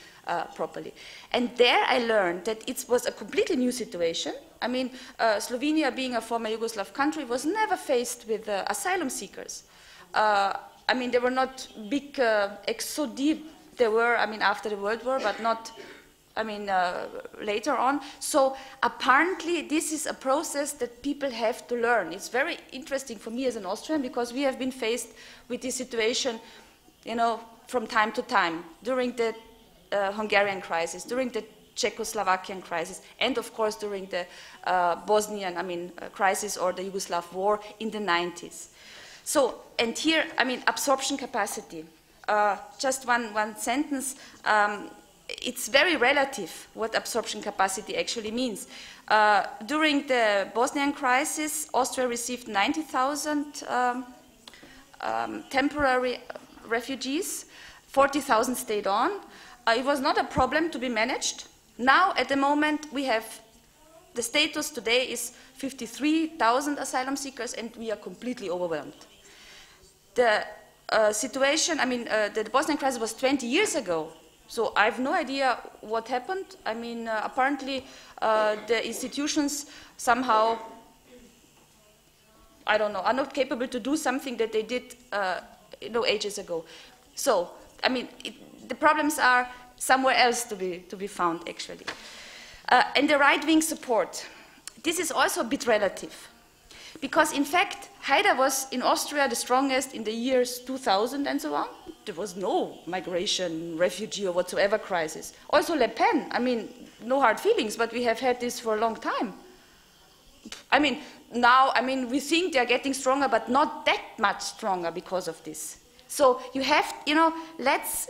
Speaker 5: properly. And there I learned that it was a completely new situation. I mean, Slovenia, being a former Yugoslav country, was never faced with asylum seekers. I mean, there were not big exodus. There were, I mean, after the World War, but not, I mean, later on. So apparently this is a process that people have to learn. It's very interesting for me as an Austrian, because we have been faced with this situation, you know, from time to time, during the Hungarian crisis, during the Czechoslovakian crisis, and of course during the Bosnian, I mean, crisis, or the Yugoslav war in the 90s. So, and here, I mean, absorption capacity. Just one sentence. It's very relative what absorption capacity actually means. During the Bosnian crisis, Austria received 90,000 temporary refugees. 40,000 stayed on. It was not a problem to be managed. Now, at the moment, we have, the status today is 53,000 asylum seekers, and we are completely overwhelmed. The situation, I mean, the Bosnian crisis was 20 years ago, so I have no idea what happened. I mean, apparently the institutions somehow, I don't know, are not capable to do something that they did, you know, ages ago. So, I mean, the problems are somewhere else to be found, actually. And the right-wing support. This is also a bit relative. Because, in fact, Haider was in Austria the strongest in the years 2000 and so on. There was no migration, refugee, or whatsoever crisis. Also Le Pen, I mean, no hard feelings, but we have had this for a long time. I mean, now, I mean, we think they're getting stronger, but not that much stronger because of this. So you have, you know, let's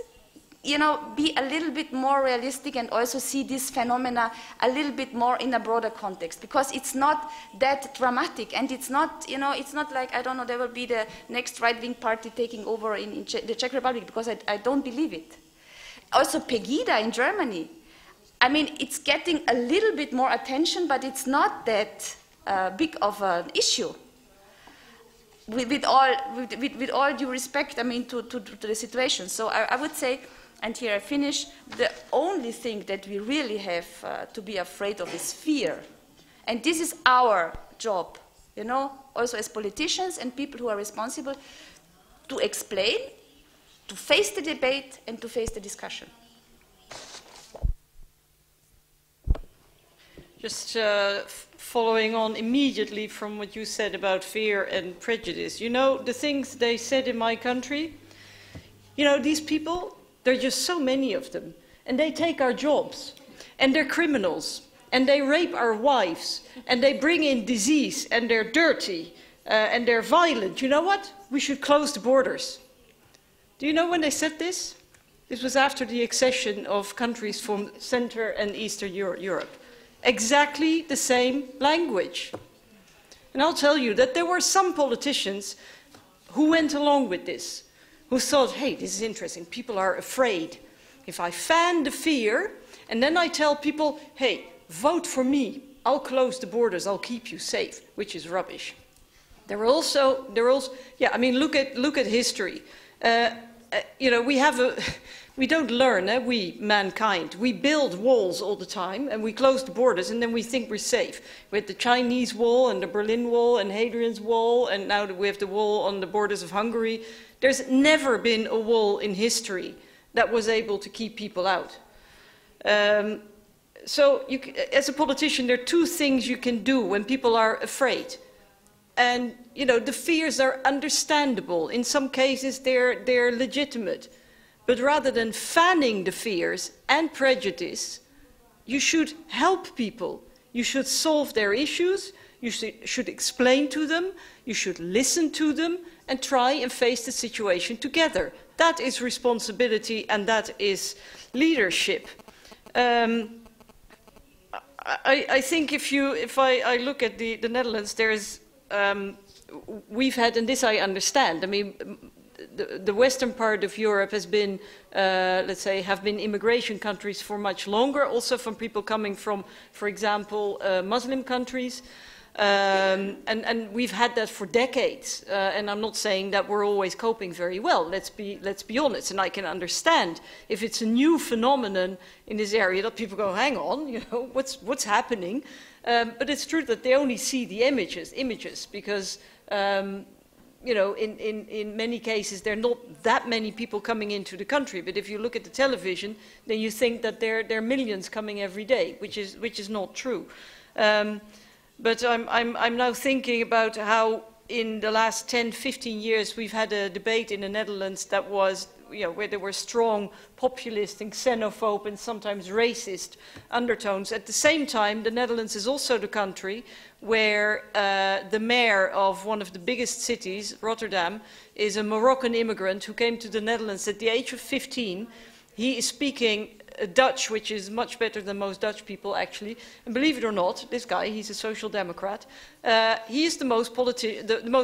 Speaker 5: you know, be a little bit more realistic and also see this phenomena a little bit more in a broader context, because it's not that dramatic, and it's not, you know, it's not like, I don't know, there will be the next right-wing party taking over in the Czech Republic, because I don't believe it. Also Pegida in Germany, I mean, it's getting a little bit more attention, but it's not that big of an issue. With all due respect, I mean, to the situation. So I would say, and here I finish, the only thing that we really have to be afraid of is fear. And this is our job, you know, also as politicians and people who are responsible, to explain, to face the debate, and to face the discussion.
Speaker 3: Just following on immediately from what you said about fear and prejudice. You know, the things they said in my country, you know, these people, there are just so many of them, and they take our jobs, and they're criminals, and they rape our wives, and they bring in disease, and they're dirty, and they're violent. You know what? We should close the borders. Do you know when they said this? This was after the accession of countries from Central and Eastern Europe. Exactly the same language. And I'll tell you that there were some politicians who went along with this, who thought, hey, this is interesting, people are afraid. If I fan the fear, and then I tell people, hey, vote for me, I'll close the borders, I'll keep you safe, which is rubbish. There were also, yeah, I mean, look at history. You know, we don't learn, we, mankind. We build walls all the time, and we close the borders, and then we think we're safe. We had the Chinese wall, and the Berlin Wall, and Hadrian's Wall, and now we have the wall on the borders of Hungary. There's never been a wall in history that was able to keep people out. So, as a politician, there are two things you can do when people are afraid. And, you know, the fears are understandable. In some cases, they're legitimate. But rather than fanning the fears and prejudice, you should help people. You should solve their issues. You should explain to them. You should listen to them and try and face the situation together. That is responsibility, and that is leadership. I think if I look at the Netherlands, there is we've had, and this I understand, I mean, the western part of Europe has been, let's say, have been immigration countries for much longer, also from people coming from, for example, Muslim countries. And we've had that for decades, and I'm not saying that we're always coping very well. Let's be honest, and I can understand if it's a new phenomenon in this area that people go, hang on, you know, what's happening? But it's true that they only see the images because, you know, in many cases there are not that many people coming into the country. But if you look at the television, then you think that there are millions coming every day, which is not true. But I'm now thinking about how in the last 10, 15 years we've had a debate in the Netherlands that was, you know, where there were strong populist and xenophobe and sometimes racist undertones. At the same time, the Netherlands is also the country where the mayor of one of the biggest cities, Rotterdam, is a Moroccan immigrant who came to the Netherlands at the age of 15. He is speaking Dutch, which is much better than most Dutch people, actually. And believe it or not, this guy, he's a social democrat. He is the most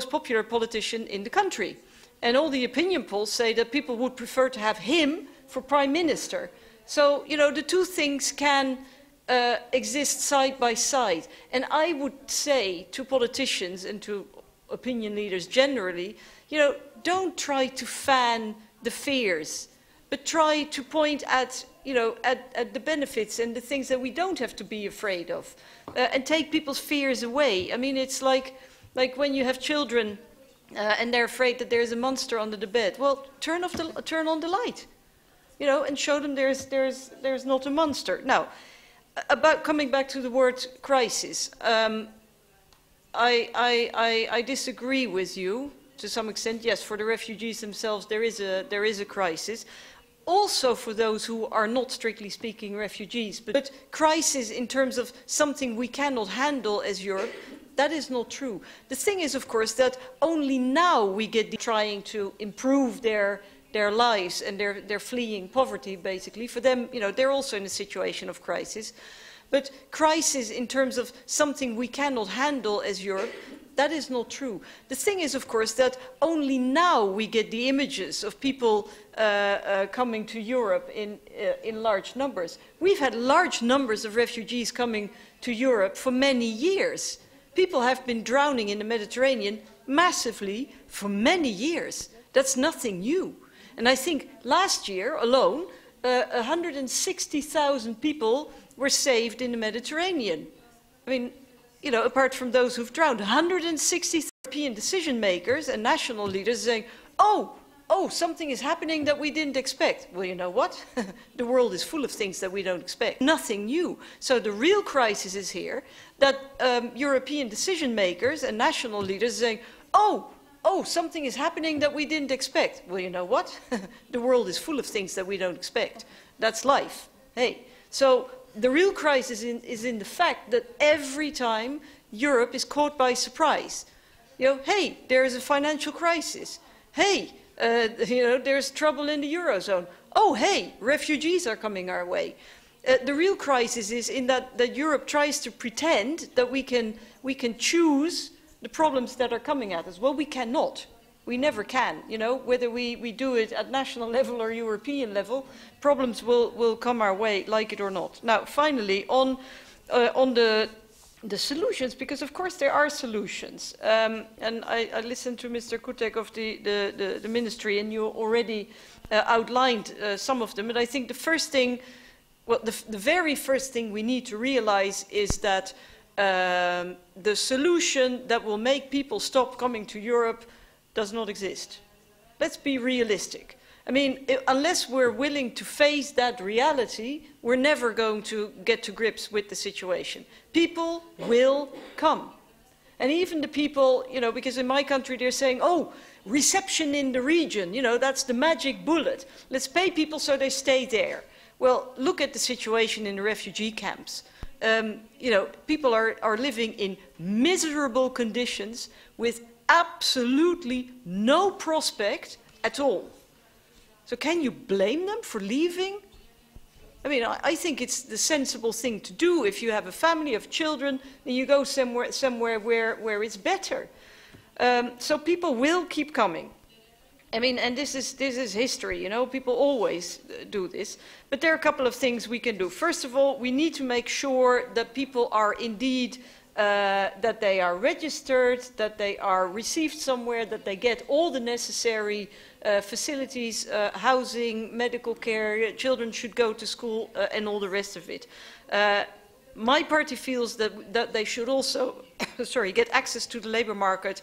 Speaker 3: popular politician in the country. And all the opinion polls say that people would prefer to have him for prime minister. So, you know, the two things can exist side by side. And I would say to politicians and to opinion leaders generally, you know, don't try to fan the fears, but try to point at, you know, at the benefits and the things that we don't have to be afraid of, and take people's fears away. I mean, it's like when you have children and they're afraid that there's a monster under the bed. Well, turn on the light, you know, and show them there's not a monster. Now, about coming back to the word crisis, I disagree with you to some extent. Yes, for the refugees themselves, there is a crisis. Also for those who are not strictly speaking refugees, but crisis in terms of something we cannot handle as Europe, that is not true. The thing is, of course, that only now we get trying to improve their their lives and they're fleeing poverty, basically. For them, you know, they're also in a situation of crisis. But crisis in terms of something we cannot handle as Europe, that is not true. The thing is, of course, that only now we get the images of people coming to Europe in large numbers. We've had large numbers of refugees coming to Europe for many years. People have been drowning in the Mediterranean massively for many years. That's nothing new. And I think last year alone, 160,000 people were saved in the Mediterranean. I mean, you know, apart from those who've drowned, 160 European decision makers and national leaders saying, oh, something is happening that we didn't expect. Well, you know what? The world is full of things that we don't expect. Nothing new. So the real crisis is here that European decision makers and national leaders are saying, oh, something is happening that we didn't expect. Well, you know what? The world is full of things that we don't expect. That's life. Hey, so the real crisis is in the fact that every time Europe is caught by surprise. You know, hey, there is a financial crisis. Hey, you know, there's trouble in the Eurozone. Oh, hey, refugees are coming our way. The real crisis is in that Europe tries to pretend that we can choose the problems that are coming at us. Well, we cannot. We never can, you know, whether we do it at national level or European level, problems will come our way, like it or not. Now, finally, on the solutions, because of course there are solutions. And I listened to Mr. Kutek of the ministry, and you already outlined some of them. And I think the first thing, well, the very first thing we need to realize is that the solution that will make people stop coming to Europe does not exist. Let's be realistic. I mean, unless we're willing to face that reality, we're never going to get to grips with the situation. People will come. And even the people, you know, because in my country they're saying, oh, reception in the region, you know, that's the magic bullet. Let's pay people so they stay there. Well, look at the situation in the refugee camps. You know, people are living in miserable conditions with absolutely no prospect at all. So can you blame them for leaving? I mean, I think it's the sensible thing to do. If you have a family of children, then you go somewhere where it's better. So people will keep coming. I mean, and this is history, you know, people always do this. But there are a couple of things we can do. First of all, we need to make sure that people are indeed that they are registered, that they are received somewhere, that they get all the necessary facilities, housing, medical care, children should go to school, and all the rest of it. My party feels that they should also get access to the labour market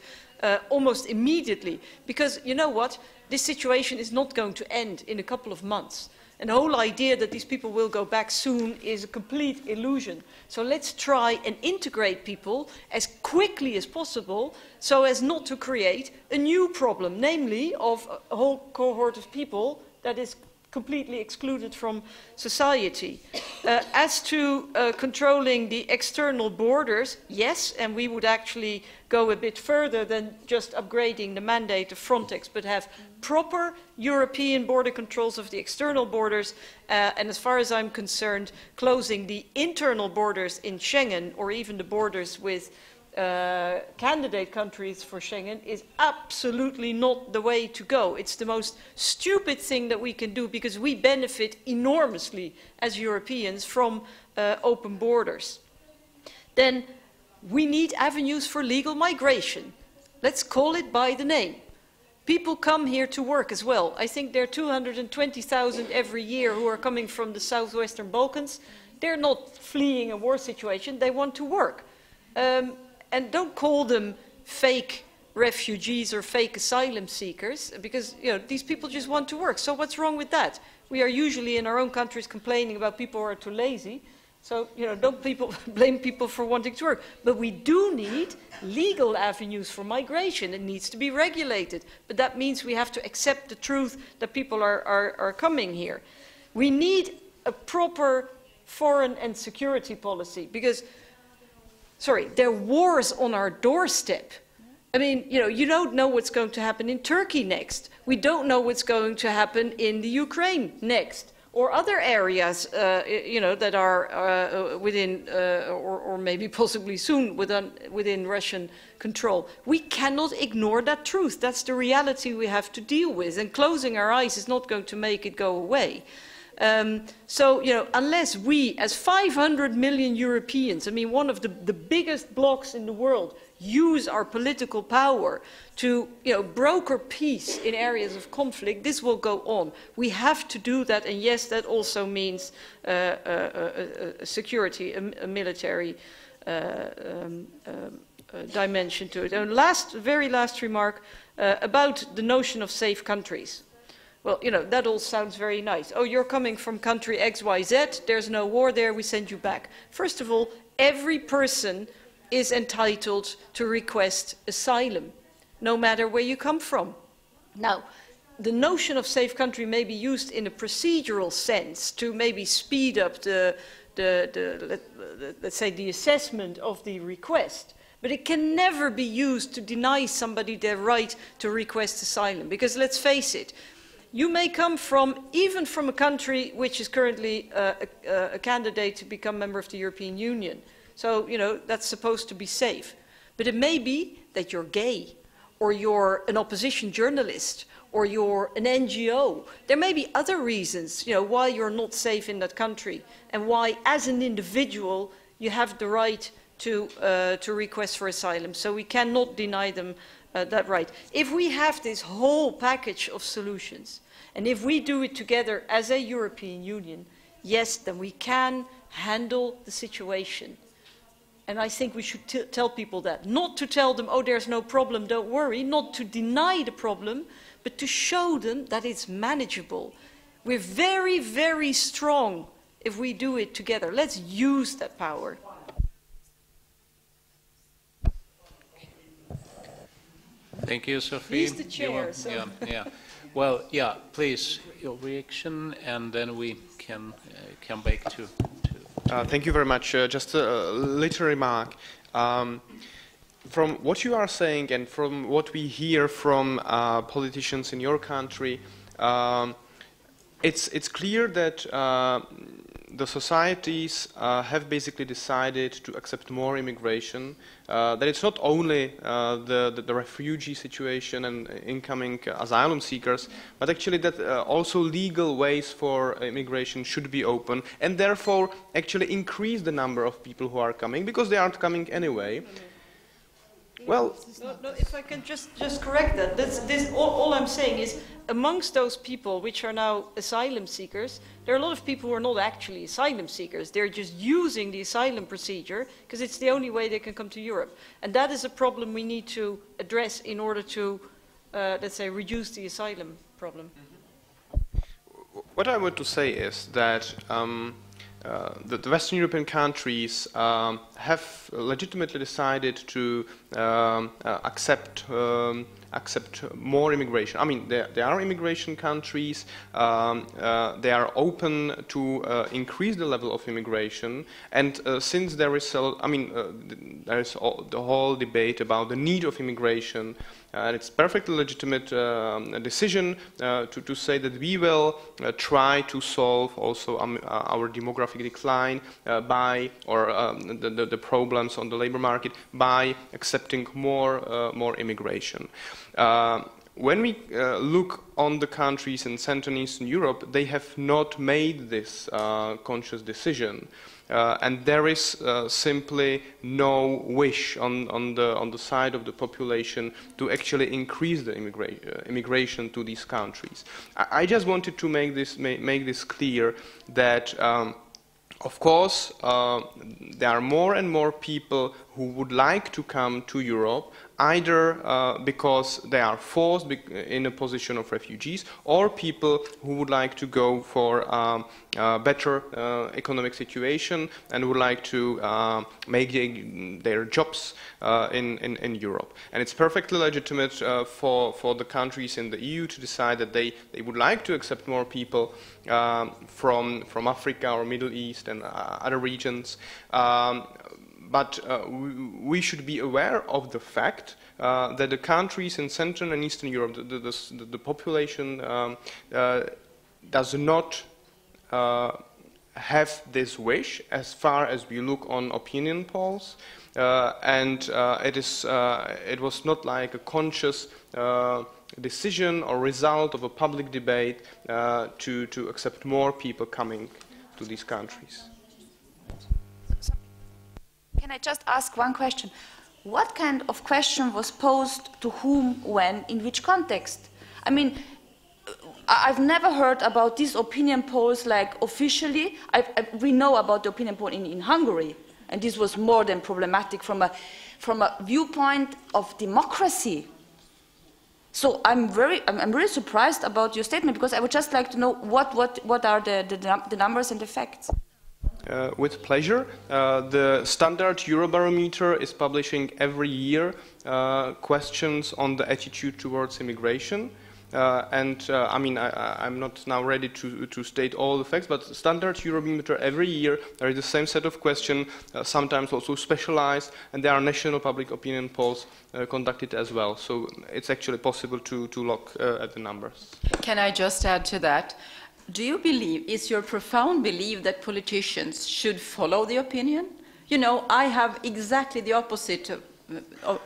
Speaker 3: almost immediately, because you know what? This situation is not going to end in a couple of months. And the whole idea that these people will go back soon is a complete illusion. So let's try and integrate people as quickly as possible so as not to create a new problem, namely of a whole cohort of people that is completely excluded from society. As to controlling the external borders, yes, and we would actually go a bit further than just upgrading the mandate of Frontex, but have proper European border controls of the external borders, and as far as I'm concerned, closing the internal borders in Schengen, or even the borders with candidate countries for Schengen, is absolutely not the way to go. It's the most stupid thing that we can do, because we benefit enormously as Europeans from open borders. Then we need avenues for legal migration. Let's call it by the name. People come here to work as well. I think there are 220,000 every year who are coming from the southwestern Balkans. They're not fleeing a war situation, they want to work. And don't call them fake refugees or fake asylum seekers, because you know, these people just want to work. So what's wrong with that? We are usually in our own countries complaining about people who are too lazy. So you know, don't blame people for wanting to work. But we do need legal avenues for migration. It needs to be regulated. But that means we have to accept the truth that people are coming here. We need a proper foreign and security policy, because there are wars on our doorstep. I mean, you know, you don't know what's going to happen in Turkey next. We don't know what's going to happen in the Ukraine next, or other areas, you know, that are within, or maybe possibly soon within Russian control. We cannot ignore that truth. That's the reality we have to deal with, and closing our eyes is not going to make it go away. So, you know, unless we, as 500 million Europeans, I mean, one of the biggest blocs in the world, use our political power to, you know, broker peace in areas of conflict, this will go on. We have to do that, and yes, that also means security, a military dimension to it. And very last remark about the notion of safe countries. Well, you know, that all sounds very nice. Oh, you're coming from country XYZ, there's no war there, we send you back. First of all, every person is entitled to request asylum, no matter where you come from. Now, the notion of safe country may be used in a procedural sense to maybe speed up let's say, the assessment of the request. But it can never be used to deny somebody their right to request asylum. Because let's face it, you may come from, even from a country which is currently a candidate to become a member of the European Union. So, you know, that's supposed to be safe. But it may be that you're gay, or you're an opposition journalist, or you're an NGO. There may be other reasons, you know, why you're not safe in that country, and why, as an individual, you have the right to request for asylum. So we cannot deny them that right. If we have this whole package of solutions, and if we do it together as a European Union, yes, then we can handle the situation. And I think we should tell people that. Not to tell them, oh, there's no problem, don't worry. Not to deny the problem, but to show them that it's manageable. We're very, very strong if we do it together. Let's use that power.
Speaker 4: Thank you, Sophie.
Speaker 3: He's the chair, so.
Speaker 4: Yeah. Well, yeah, please, your reaction, and then we can come back to
Speaker 8: thank you very much. Just a little remark. From what you are saying and from what we hear from politicians in your country, it's clear that the societies have basically decided to accept more immigration, that it's not only the refugee situation and incoming asylum seekers, but actually that also legal ways for immigration should be open, and therefore actually increase the number of people who are coming, because they aren't coming anyway. Well,
Speaker 3: no, if I can just correct that. All I'm saying is, amongst those people which are now asylum seekers, there are a lot of people who are not actually asylum seekers. They're just using the asylum procedure because it's the only way they can come to Europe. And that is a problem we need to address in order to, let's say, reduce the asylum problem.
Speaker 8: What I want to say is that the Western European countries have legitimately decided to accept more immigration. I mean, there are immigration countries. They are open to increase the level of immigration. And since there is, there is the whole debate about the need of immigration. And it's perfectly legitimate decision to say that we will try to solve also our demographic decline the problems on the labor market by accepting more immigration. When we look on the countries in Central and Eastern Europe, they have not made this conscious decision. And there is simply no wish on the side of the population to actually increase the immigration to these countries. I just wanted to make this clear that of course there are more and more people who would like to come to Europe, either because they are forced in a position of refugees, or people who would like to go for a better economic situation and would like to make their jobs in Europe. And it's perfectly legitimate for the countries in the EU to decide that they would like to accept more people from Africa or Middle East and other regions. but we should be aware of the fact that the countries in Central and Eastern Europe, the population does not have this wish as far as we look on opinion polls, and it was not like a conscious decision or result of a public debate to accept more people coming to these countries.
Speaker 5: Can I just ask one question? What kind of question was posed to whom, when, in which context? I mean, I've never heard about these opinion polls like officially. We know about the opinion poll in Hungary, and this was more than problematic from a viewpoint of democracy. So I'm really surprised about your statement, because I would just like to know what are the numbers and the facts.
Speaker 8: With pleasure. The standard Eurobarometer is publishing every year questions on the attitude towards immigration. I mean, I'm not now ready to state all the facts, but standard Eurobarometer every year, there is the same set of questions, sometimes also specialized, and there are national public opinion polls conducted as well. So it's actually possible to look at the numbers.
Speaker 6: Can I just add to that? Do you believe, is your profound belief that politicians should follow the opinion? You know, I have exactly the opposite of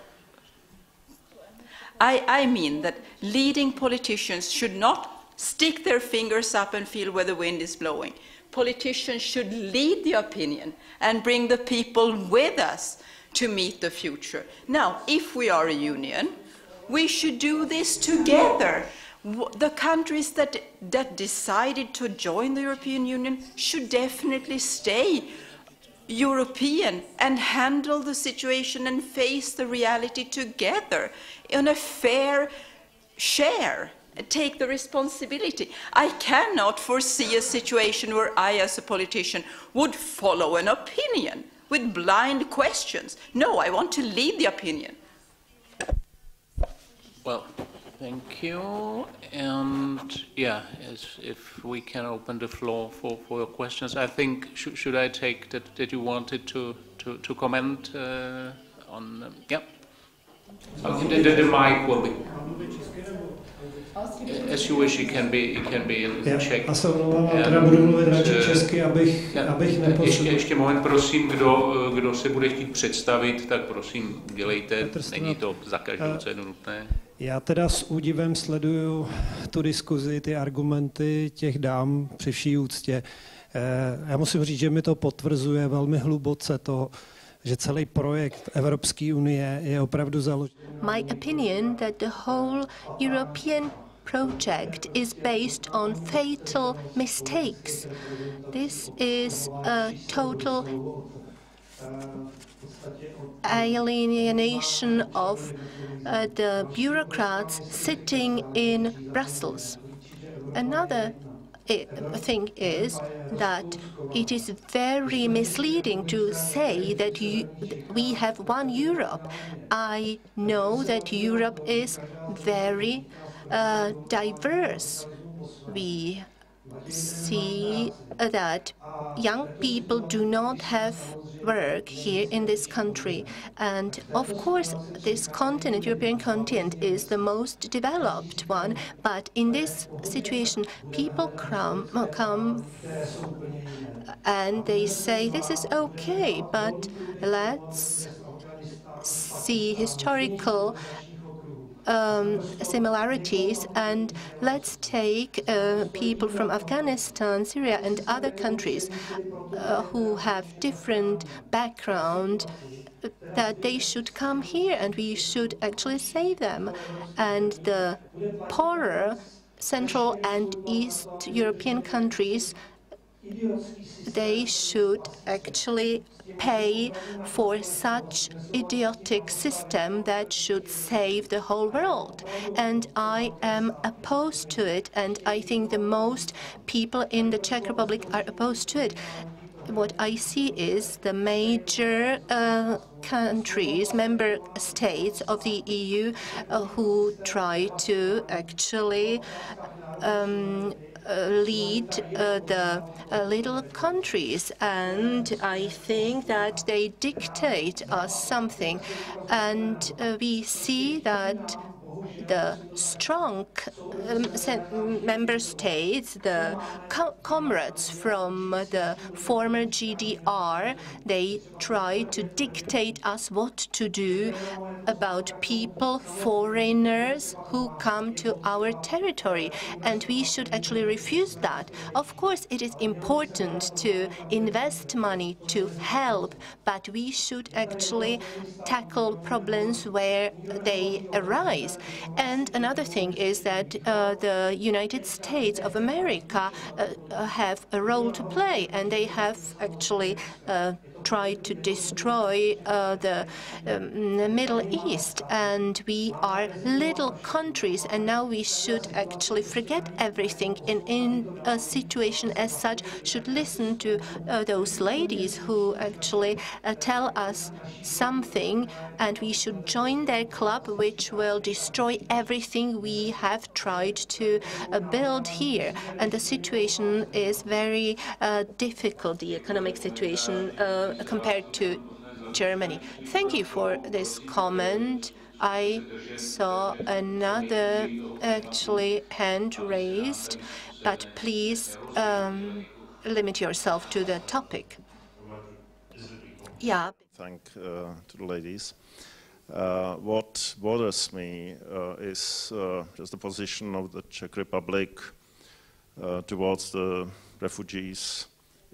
Speaker 6: I mean that leading politicians should not stick their fingers up and feel where the wind is blowing. Politicians should lead the opinion and bring the people with us to meet the future. Now, if we are a union, we should do this together. The countries that decided to join the European Union should definitely stay European and handle the situation and face the reality together in a fair share and take the responsibility. I cannot foresee a situation where I, as a politician, would follow an opinion with blind questions. No, I want to lead the opinion.
Speaker 4: Well, thank you. And yeah, if we can open the floor for your questions, I think should I take that you wanted to comment on? Yeah. Okay, the mic will be. As you wish, it can be in Czech.
Speaker 9: Já se omlouvám, teda budu mluvit radši česky, abych nepozoril.
Speaker 4: Ještě moment, prosím, kdo se bude chtít představit, tak prosím, dělejte, není to za každou cenu nutné.
Speaker 9: Já teda s údivem sleduju tu diskuzi, ty argumenty těch dám při vší úctě. Já musím říct, že mi to potvrzuje velmi hluboce to, že celý projekt Evropské unie je opravdu založen.
Speaker 7: My opinion that the whole European project is based on fatal mistakes. This is a total alienation of the bureaucrats sitting in Brussels. Another thing is that it is very misleading to say that we have one Europe. I know that Europe is very diverse. We see that young people do not have work here in this country. And of course, this continent, European continent, is the most developed one. But in this situation, people come and they say, this is okay, but let's see historical similarities, and let's take people from Afghanistan, Syria, and other countries who have different background, that they should come here, and we should actually save them. And the poorer Central and East European countries, they should actually pay for such idiotic system that should save the whole world. And I am opposed to it, and I think the most people in the Czech Republic are opposed to it. What I see is the major countries, member states of the EU, who try to actually lead the little countries, and I think that they dictate us something. And we see that the strong member states, the comrades from the former GDR, they try to dictate us what to do about people, foreigners who come to our territory, and we should actually refuse that. Of course, it is important to invest money to help, but we should actually tackle problems where they arise. And another thing is that the United States of America have a role to play, and they have actually tried to destroy the Middle East. And we are little countries, and now we should actually forget everything. In a situation as such, should listen to those ladies who actually tell us something, and we should join their club, which will destroy everything we have tried to build here. And the situation is very difficult, the economic situation, compared to Germany. Thank you for this comment. I saw another actually hand raised, but please limit yourself to the topic. Yeah.
Speaker 10: Thank to the ladies. What bothers me is just the position of the Czech Republic towards the refugees,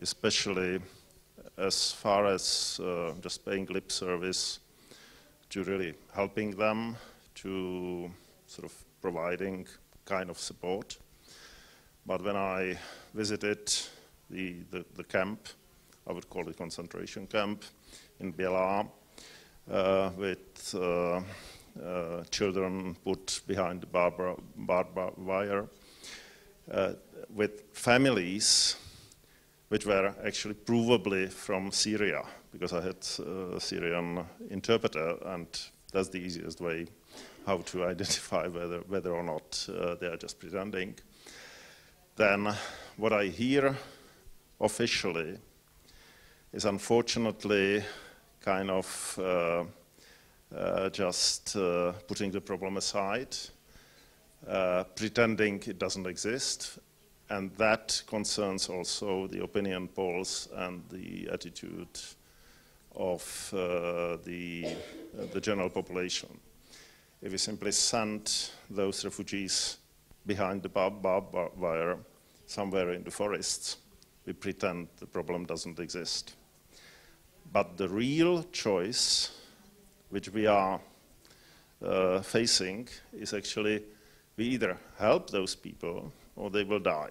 Speaker 10: especially as far as just paying lip service to really helping them, to sort of providing kind of support. But when I visited the camp, I would call it concentration camp, in Bělá, with children put behind the barbed wire, with families which were actually provably from Syria, because I had a Syrian interpreter, and that's the easiest way how to identify whether or not they are just pretending. Then what I hear officially is unfortunately kind of just putting the problem aside, pretending it doesn't exist, and that concerns also the opinion polls and the attitude of the general population. If we simply send those refugees behind the barbed wire somewhere in the forests, we pretend the problem doesn't exist. But the real choice which we are facing is actually we either help those people or they will die.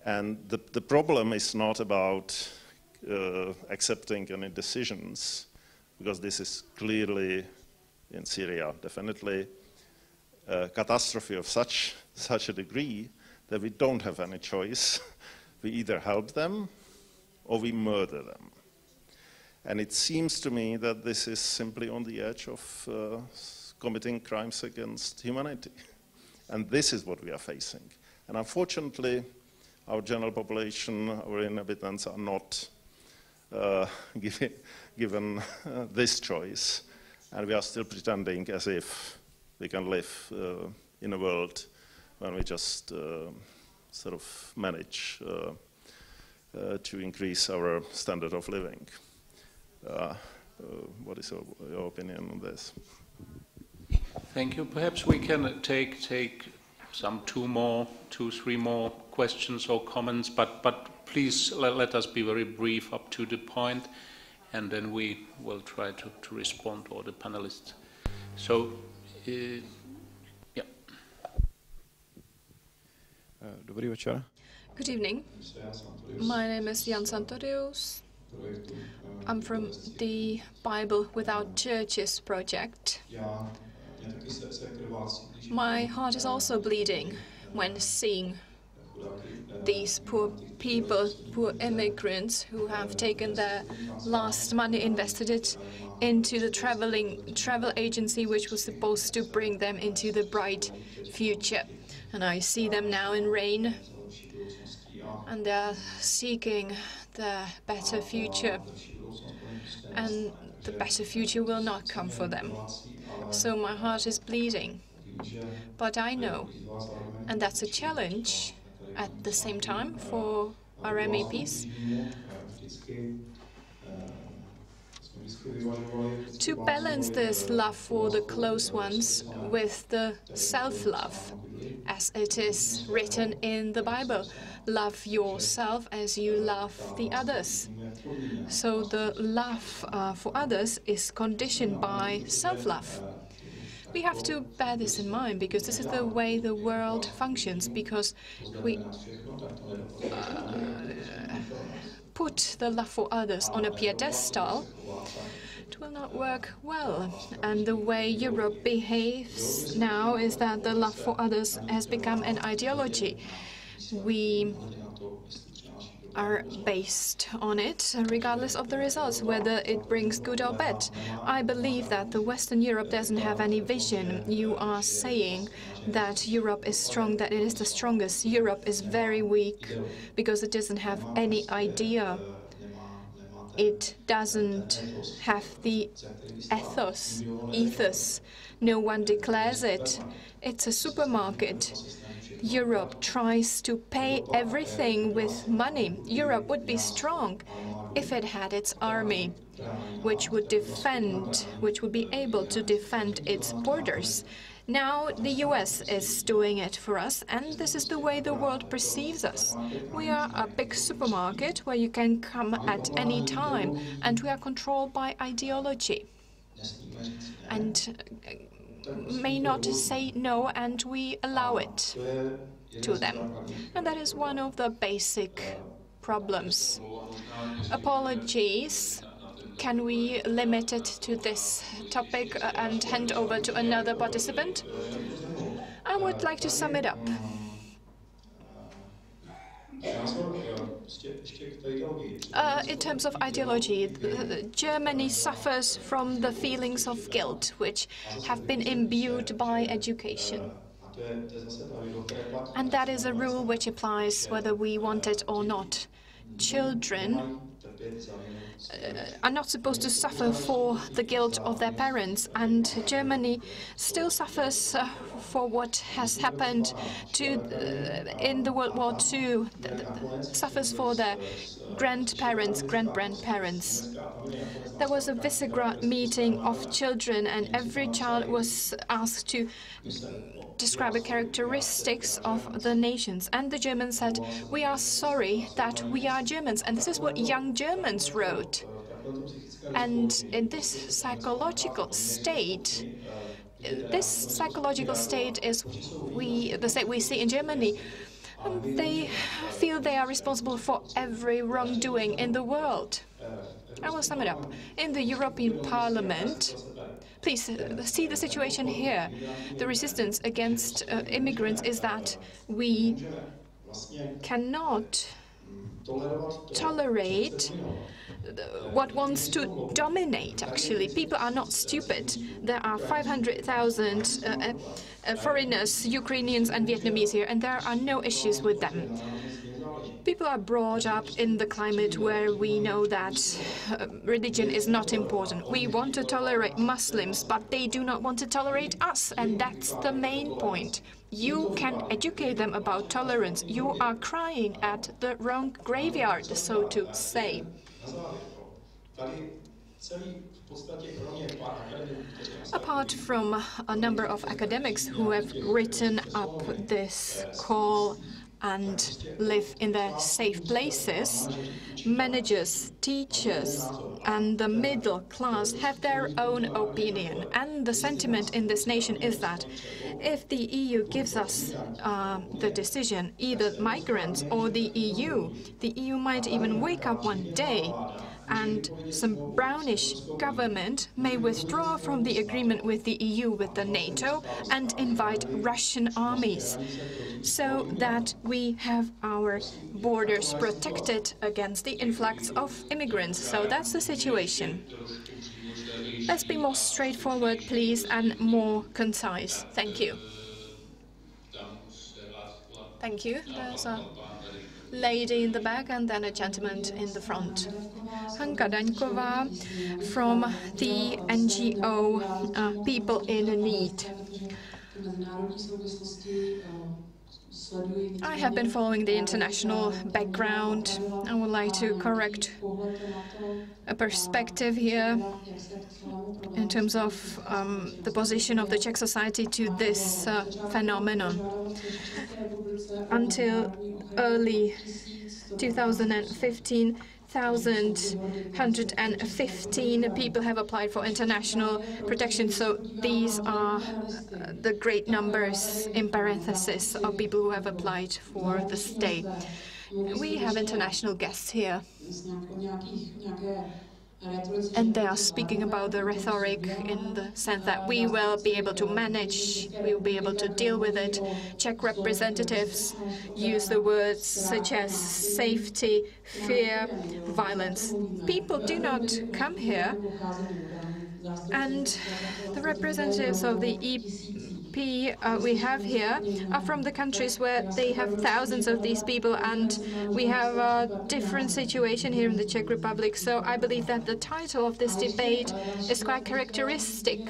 Speaker 10: And the problem is not about accepting any decisions, because this is clearly in Syria definitely a catastrophe of such a degree that we don't have any choice. We either help them or we murder them. And it seems to me that this is simply on the edge of committing crimes against humanity. And this is what we are facing. And unfortunately, our general population, our inhabitants are not given this choice. And we are still pretending as if we can live in a world when we just sort of manage to increase our standard of living. What is your opinion on this?
Speaker 4: Thank you. Perhaps we can take some two, three more questions or comments, but please let us be very brief up to the point, and then we will try to respond to all the panelists. So, yeah.
Speaker 11: Dobrý večer.
Speaker 1: Good evening. My name is Jan Santorius. I'm from the Bible Without Churches project. My heart is also bleeding when seeing these poor people, poor immigrants who have taken their last money, invested it into the travel agency which was supposed to bring them into the bright future. And I see them now in rain, and they're seeking the better future. And the better future will not come for them. So my heart is bleeding. But I know, and that's a challenge at the same time for our MEPs, to balance this love for the close ones with the self-love, as it is written in the Bible. Love yourself as you love the others. So the love for others is conditioned by self-love. We have to bear this in mind, because this is the way the world functions, because we put the love for others on a pedestal. It will not work well. And the way Europe behaves now is that the love for others has become an ideology. We are based on it, regardless of the results, whether it brings good or bad. I believe that the Western Europe doesn't have any vision. You are saying that Europe is strong, that it is the strongest. Europe is very weak because it doesn't have any idea. It doesn't have the ethos. No one declares it. It's a supermarket. Europe tries to pay everything with money. Europe would be strong if it had its army, which would be able to defend its borders. Now the US is doing it for us, and this is the way the world perceives us. We are a big supermarket where you can come at any time, and we are controlled by ideology. And may not say no, and we allow it to them. And that is one of the basic problems. Apologies. Can we limit it to this topic and hand over to another participant? I would like to sum it up. In terms of ideology, Germany suffers from the feelings of guilt, which have been imbued by education. And that is a rule which applies whether we want it or not. Children are not supposed to suffer for the guilt of their parents, and Germany still suffers for what has happened in the World War II, suffers for their grandparents, great-grandparents. There was a Visegrad meeting of children, and every child was asked to describe the characteristics of the nations. And the Germans said, "We are sorry that we are Germans." And this is what young Germans wrote. And in this psychological state is the state we see in Germany. And they feel they are responsible for every wrongdoing in the world. I will sum it up. In the European Parliament, please see the situation here. The resistance against immigrants is that we cannot tolerate what wants to dominate, actually. People are not stupid. There are 500,000 foreigners, Ukrainians and Vietnamese here, and there are no issues with them. People are brought up in the climate where we know that religion is not important. We want to tolerate Muslims, but they do not want to tolerate us, and that's the main point. You can educate them about tolerance. You are crying at the wrong graveyard, so to say. Apart from a number of academics who have written up this call and live in their safe places, managers, teachers, and the middle class have their own opinion. And the sentiment in this nation is that if the EU gives us the decision, either migrants or the EU might even wake up one day and some brownish government may withdraw from the agreement with the EU, with the NATO, and invite Russian armies, so that we have our borders protected against the influx of immigrants. So that's the situation. Let's be more straightforward, please, and more concise. Thank you. Thank you. There's a lady in the back and then a gentleman in the front. Hanka Daňková from the NGO People in Need. I have been following the international background. I would like to correct a perspective here in terms of the position of the Czech society to this phenomenon. Until early 2015, 1,115 people have applied for international protection. So these are the great numbers in parentheses of people who have applied for the stay. We have international guests here, and they are speaking about the rhetoric in the sense that we will be able to manage, we will be able to deal with it. Czech representatives use the words such as safety, fear, violence. People do not come here, and the representatives of the EP we have here are from the countries where they have thousands of these people, and we have a different situation here in the Czech Republic. So I believe that the title of this debate is quite characteristic.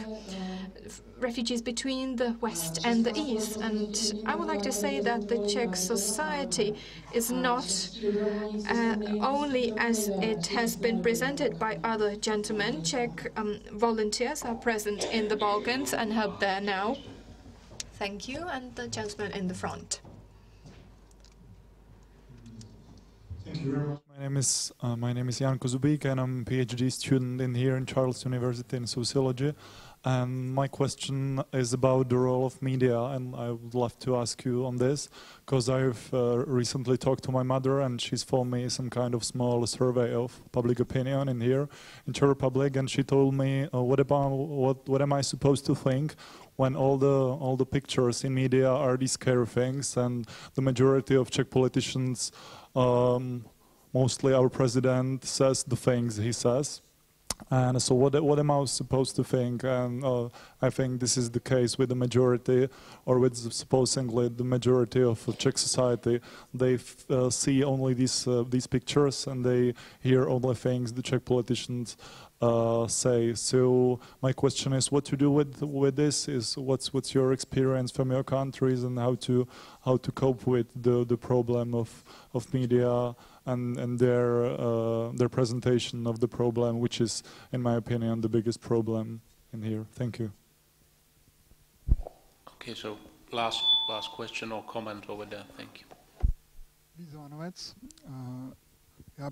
Speaker 1: Refugees between the West and the East. And I would like to say that the Czech society is not only as it has been presented by other gentlemen. Czech volunteers are present in the Balkans and help there now. Thank you, and the gentleman in the front.
Speaker 12: Thank you very much. My name is Jan Kozubík, and I'm a PhD student here in Charles University in sociology. And my question is about the role of media, and I would love to ask you on this, because I've recently talked to my mother, and she's for me some kind of small survey of public opinion in here in Czech Republic, and she told me, what am I supposed to think when all the pictures in media are these scary things, and the majority of Czech politicians, mostly our president, says the things he says. And so what am I supposed to think? And I think this is the case with the majority, or with supposedly the majority of Czech society. They see only these pictures, and they hear only things the Czech politicians say. So my question is, what to do with this? Is what's your experience from your countries, and how to cope with the problem of media and their presentation of the problem, which is, in my opinion, the biggest problem in here. Thank you.
Speaker 4: Okay, so last question or comment over there. Thank you.
Speaker 1: I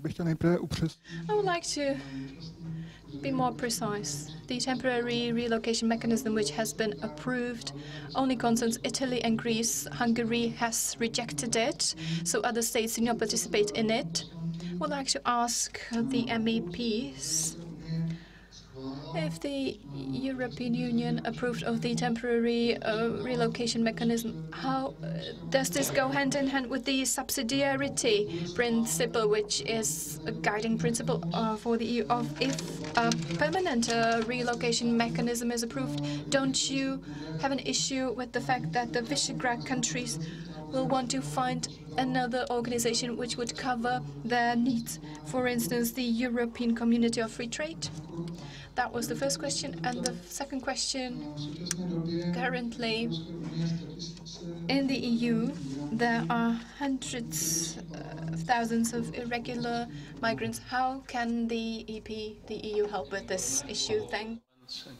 Speaker 1: would like to be more precise. The temporary relocation mechanism, which has been approved, only concerns Italy and Greece. Hungary has rejected it, so other states do not participate in it. I would like to ask the MEPs if the European Union approved of the temporary relocation mechanism, how does this go hand in hand with the subsidiarity principle, which is a guiding principle for the EU? If a permanent relocation mechanism is approved, don't you have an issue with the fact that the Visegrad countries will want to find another organization which would cover their needs, for instance, the European Community of Free Trade? That was the first question. And the second question, currently in the EU, there are hundreds of thousands of irregular migrants. How can the EU help with this issue? Thank you.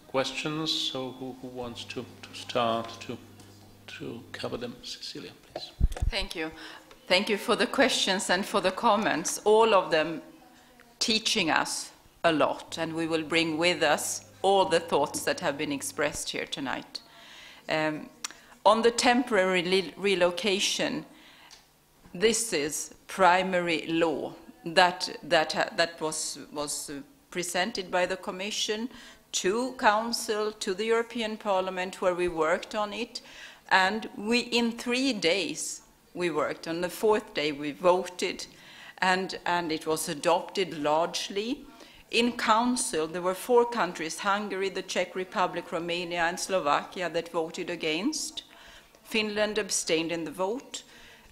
Speaker 4: Questions, so who wants to start to cover them? Cecilia, please.
Speaker 6: Thank you. Thank you for the questions and for the comments, all of them teaching us a lot, and we will bring with us all the thoughts that have been expressed here tonight. On the temporary relocation, this is primary law that was presented by the Commission to Council, to the European Parliament, where we worked on it, and in 3 days we worked. On the 4th day we voted, and it was adopted largely. In Council, there were 4 countries, Hungary, the Czech Republic, Romania, and Slovakia, that voted against. Finland abstained in the vote.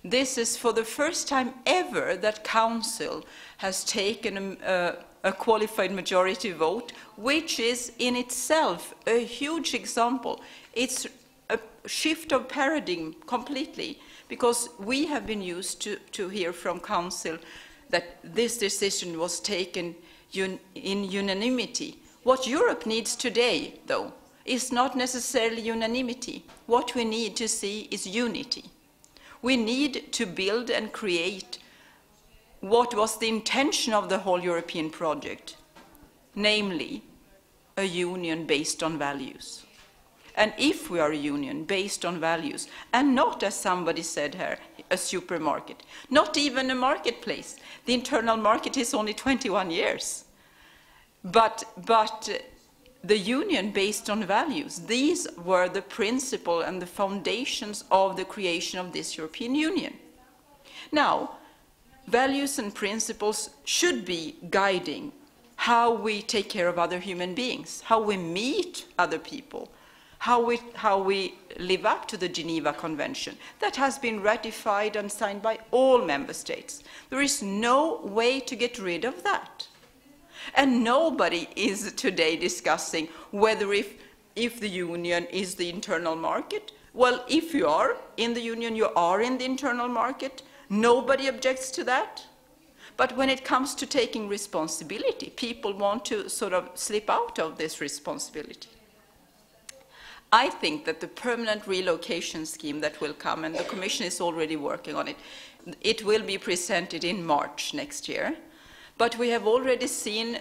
Speaker 6: This is for the first time ever that Council has taken a qualified majority vote, which is in itself a huge example. It's a shift of paradigm completely, because we have been used to hear from Council that this decision was taken in unanimity. What Europe needs today, though, is not necessarily unanimity. What we need to see is unity. We need to build and create what was the intention of the whole European project, namely a union based on values. And if we are a union based on values, and not, as somebody said here, a supermarket, not even a marketplace. The internal market is only 21 years. But the union based on values, these were the principle and the foundations of the creation of this European Union. Now, values and principles should be guiding how we take care of other human beings, how we meet other people, how we live up to the Geneva Convention that has been ratified and signed by all member states. There is no way to get rid of that. And nobody is today discussing whether if the union is the internal market. Well, if you are in the union, you are in the internal market. Nobody objects to that. But when it comes to taking responsibility, people want to sort of slip out of this responsibility. I think that the permanent relocation scheme that will come, and the Commission is already working on it, it will be presented in March next year. But we have already seen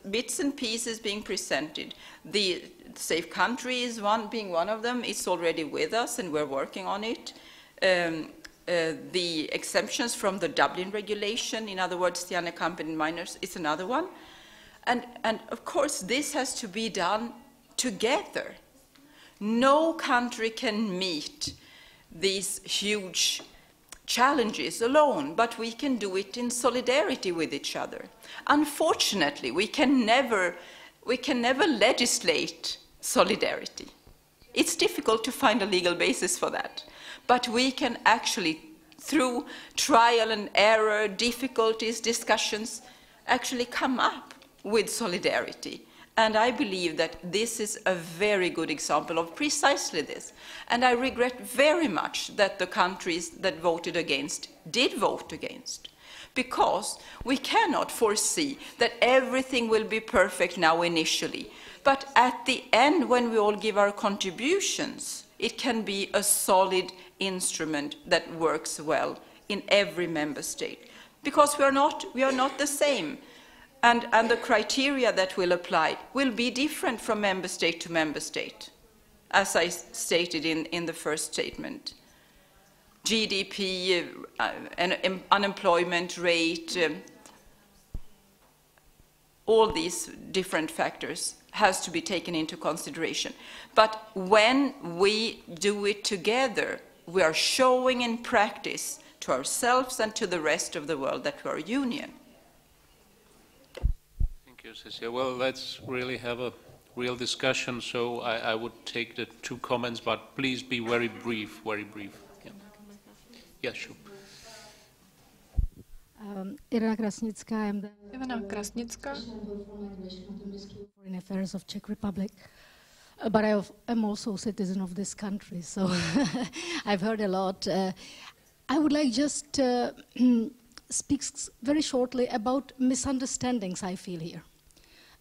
Speaker 6: bits and pieces being presented. The safe country is being one of them. It's already with us, and we're working on it. The exemptions from the Dublin regulation, in other words, the unaccompanied minors, is another one. And of course, this has to be done together. No country can meet these huge challenges alone, but we can do it in solidarity with each other. Unfortunately, we can never legislate solidarity. It's difficult to find a legal basis for that. But we can actually, through trial and error, difficulties, discussions, actually come up with solidarity. And I believe that this is a very good example of precisely this. And I regret very much that the countries that voted against did vote against, because we cannot foresee that everything will be perfect now initially. But at the end, when we all give our contributions, it can be a solid instrument that works well in every member state. Because we are not the same. And the criteria that will apply will be different from member state to member state, as I stated in the first statement. GDP, unemployment rate, all these different factors has to be taken into consideration. But when we do it together, we are showing in practice to ourselves and to the rest of the world that we are a union.
Speaker 4: Cecilia. Well, let's really have a real discussion, so I would take the two comments, but please be very brief, very brief. Yeah, yeah, sure.
Speaker 13: Ivana Krasnická, Foreign Affairs of Czech Republic, but I'm also a citizen of this country, so I've heard a lot. I would like just speak very shortly about misunderstandings I feel here.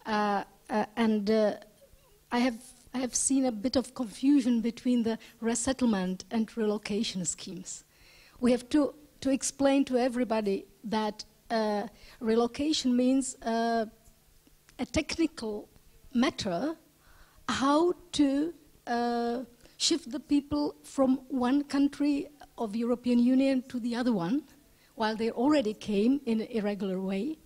Speaker 13: I have seen a bit of confusion between the resettlement and relocation schemes. We have to explain to everybody that relocation means a technical matter, how to shift the people from one country of European Union to the other one, while they already came in an irregular way.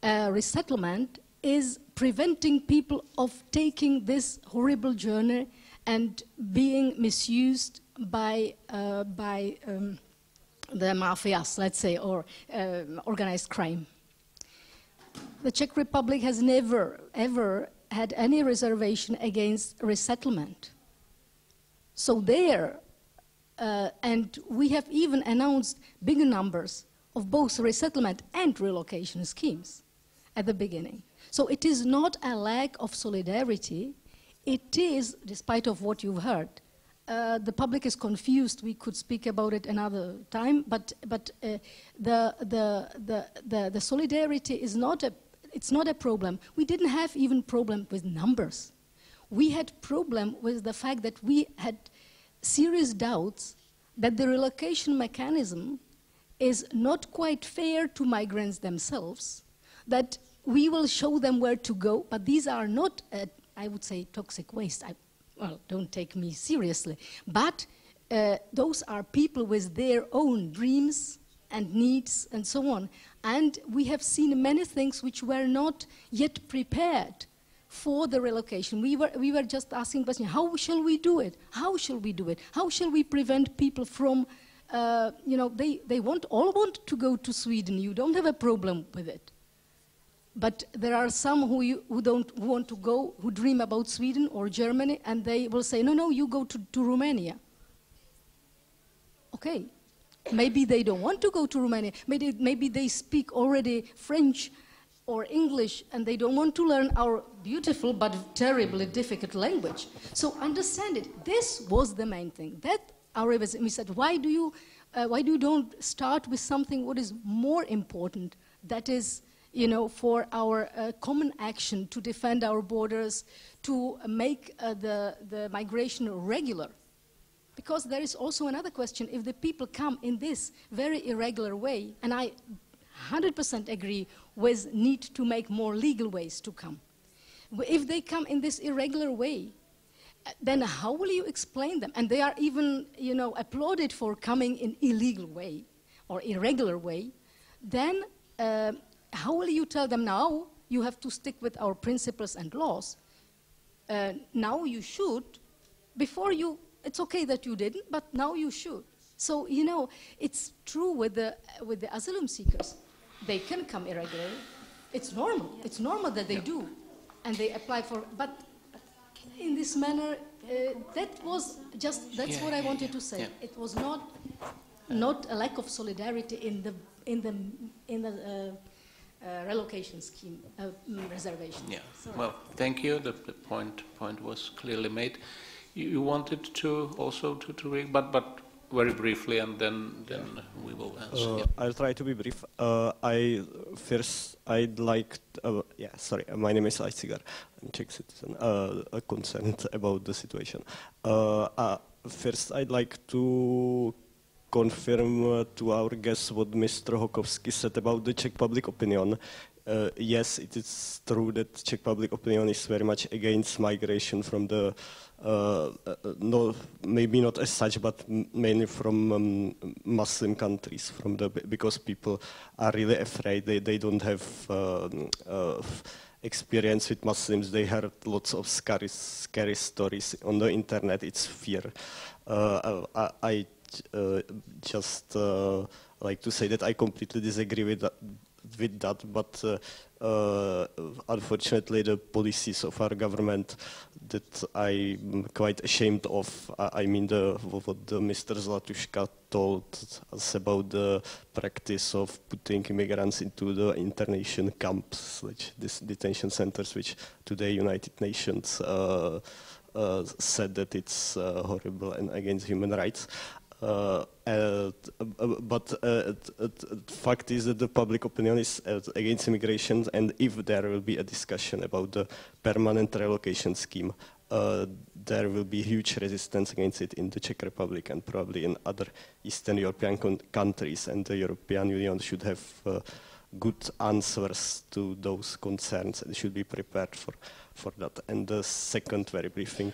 Speaker 13: Resettlement is preventing people of taking this horrible journey and being misused by the mafias, let's say, or organized crime. The Czech Republic has never, ever had any reservation against resettlement. So there, And we have even announced bigger numbers of both resettlement and relocation schemes at the beginning. So it is not a lack of solidarity. It is, despite of what you've heard, the public is confused. We could speak about it another time, but the solidarity is not it's not a problem. We didn't have even problem with numbers. We had problem with the fact that we had serious doubts that the relocation mechanism is not quite fair to migrants themselves, that we will show them where to go, but these are not, I would say, toxic waste. Well, don't take me seriously. But those are people with their own dreams and needs and so on. And we have seen many things which were not yet prepared for the relocation. We were just asking questions, how shall we do it? How shall we do it? How shall we prevent people from, they all want to go to Sweden. You don't have a problem with it. But there are some who want to go, who dream about Sweden or Germany, and they will say, no, you go to Romania. Okay, maybe they don't want to go to Romania. Maybe they speak already French or English, and they don't want to learn our beautiful but terribly difficult language. So understand it. This was the main thing. That we said, why do you don't start with something what is more important? That is, for our common action to defend our borders, to make the migration regular. Because there is also another question, if the people come in this very irregular way, and I 100% agree with need to make more legal ways to come. If they come in this irregular way, then how will you explain them? And they are even, applauded for coming in illegal way or irregular way. Then how will you tell them now you have to stick with our principles and laws? Now you should, before you, it's okay that you didn't, but now you should. So, it's true with the asylum seekers. They can come irregularly. It's normal. It's normal that they do. And they apply for, but in this manner, that's what I wanted to say. Yeah. It was not a lack of solidarity in the relocation scheme reservation.
Speaker 4: Yeah. Sorry. Well, thank you. The point was clearly made. You wanted to also to read, but very briefly, and then we will answer. Yeah.
Speaker 14: I'll try to be brief. I'd like. My name is Ajcigar. I'm Czech citizen. Concerned about the situation. First, I'd like to confirm to our guest what Mr. Hokovsky said about the Czech public opinion. Yes, it is true that Czech public opinion is very much against migration from the, maybe not as such, but mainly from Muslim countries, because people are really afraid. They don't have experience with Muslims. They heard lots of scary stories on the internet. It's fear. I just like to say that I completely disagree with that, but unfortunately the policies of our government that I'm quite ashamed of, I mean what Mr. Zlatuška told us about the practice of putting immigrants into the internation camps, like these detention centers, which today United Nations said that it's horrible and against human rights. But fact is that the public opinion is against immigration, and if there will be a discussion about the permanent relocation scheme, there will be huge resistance against it in the Czech Republic and probably in other Eastern European countries, and the European Union should have good answers to those concerns and should be prepared for that. And the second very brief thing,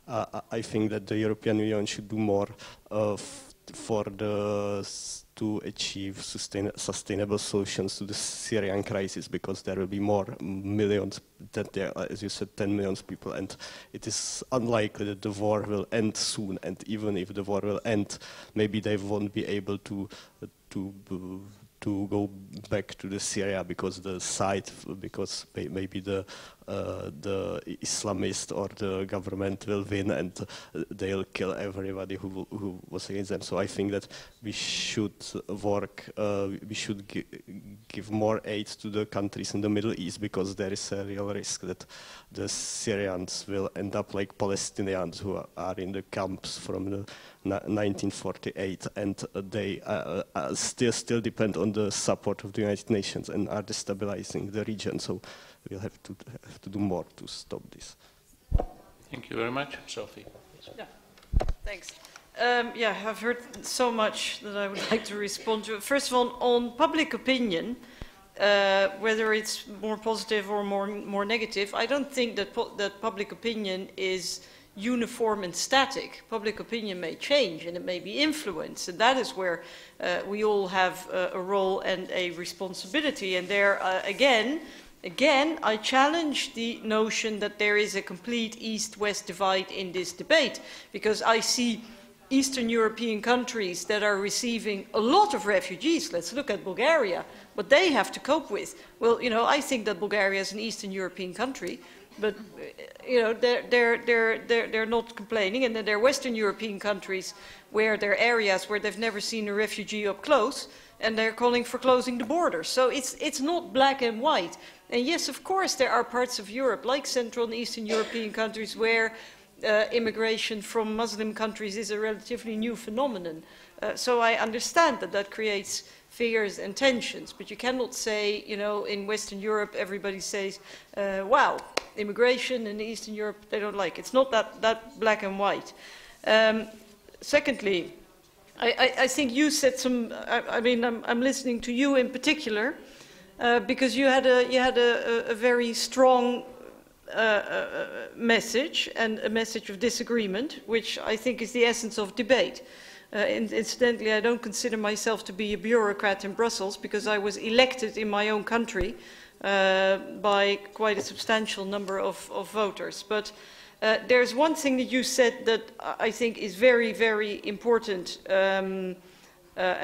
Speaker 14: I think that the European Union should do more to achieve sustainable solutions to the Syrian crisis, because there will be more millions, as you said, 10 million people, and it is unlikely that the war will end soon. And even if the war will end, maybe they won't be able to go back to the Syria because maybe the the Islamist or the government will win and they'll kill everybody who was against them. So I think that we should work, we should give more aid to the countries in the Middle East, because there is a real risk that the Syrians will end up like Palestinians who are in the camps from the 1948, and they still depend on the support of the United Nations and are destabilizing the region. So we'll have to do more to stop this.
Speaker 4: Thank you very much. Sophie.
Speaker 3: Yeah. Thanks. Yeah, I've heard so much that I would like to respond to. First of all, on public opinion, whether it's more positive or more negative, I don't think that that public opinion is uniform and static. Public opinion may change and it may be influenced, and that is where we all have a role and a responsibility. And there, Again, I challenge the notion that there is a complete East-West divide in this debate, because I see Eastern European countries that are receiving a lot of refugees. Let's look at Bulgaria, what they have to cope with. Well, you know, I think that Bulgaria is an Eastern European country, but you know, they're not complaining, and then there are Western European countries where there are areas where they've never seen a refugee up close, and they're calling for closing the borders. So it's not black and white. And yes, of course, there are parts of Europe, like Central and Eastern European countries, where immigration from Muslim countries is a relatively new phenomenon. So I understand that that creates fears and tensions, but you cannot say, you know, in Western Europe, everybody says, wow, immigration in Eastern Europe, they don't like it. It's not that black and white. Secondly, I think you said some, I mean, I'm listening to you in particular, because you had a very strong message, and a message of disagreement, which I think is the essence of debate. Incidentally, I don't consider myself to be a bureaucrat in Brussels, because I was elected in my own country by quite a substantial number of voters. But there's one thing that you said that I think is very, very important, and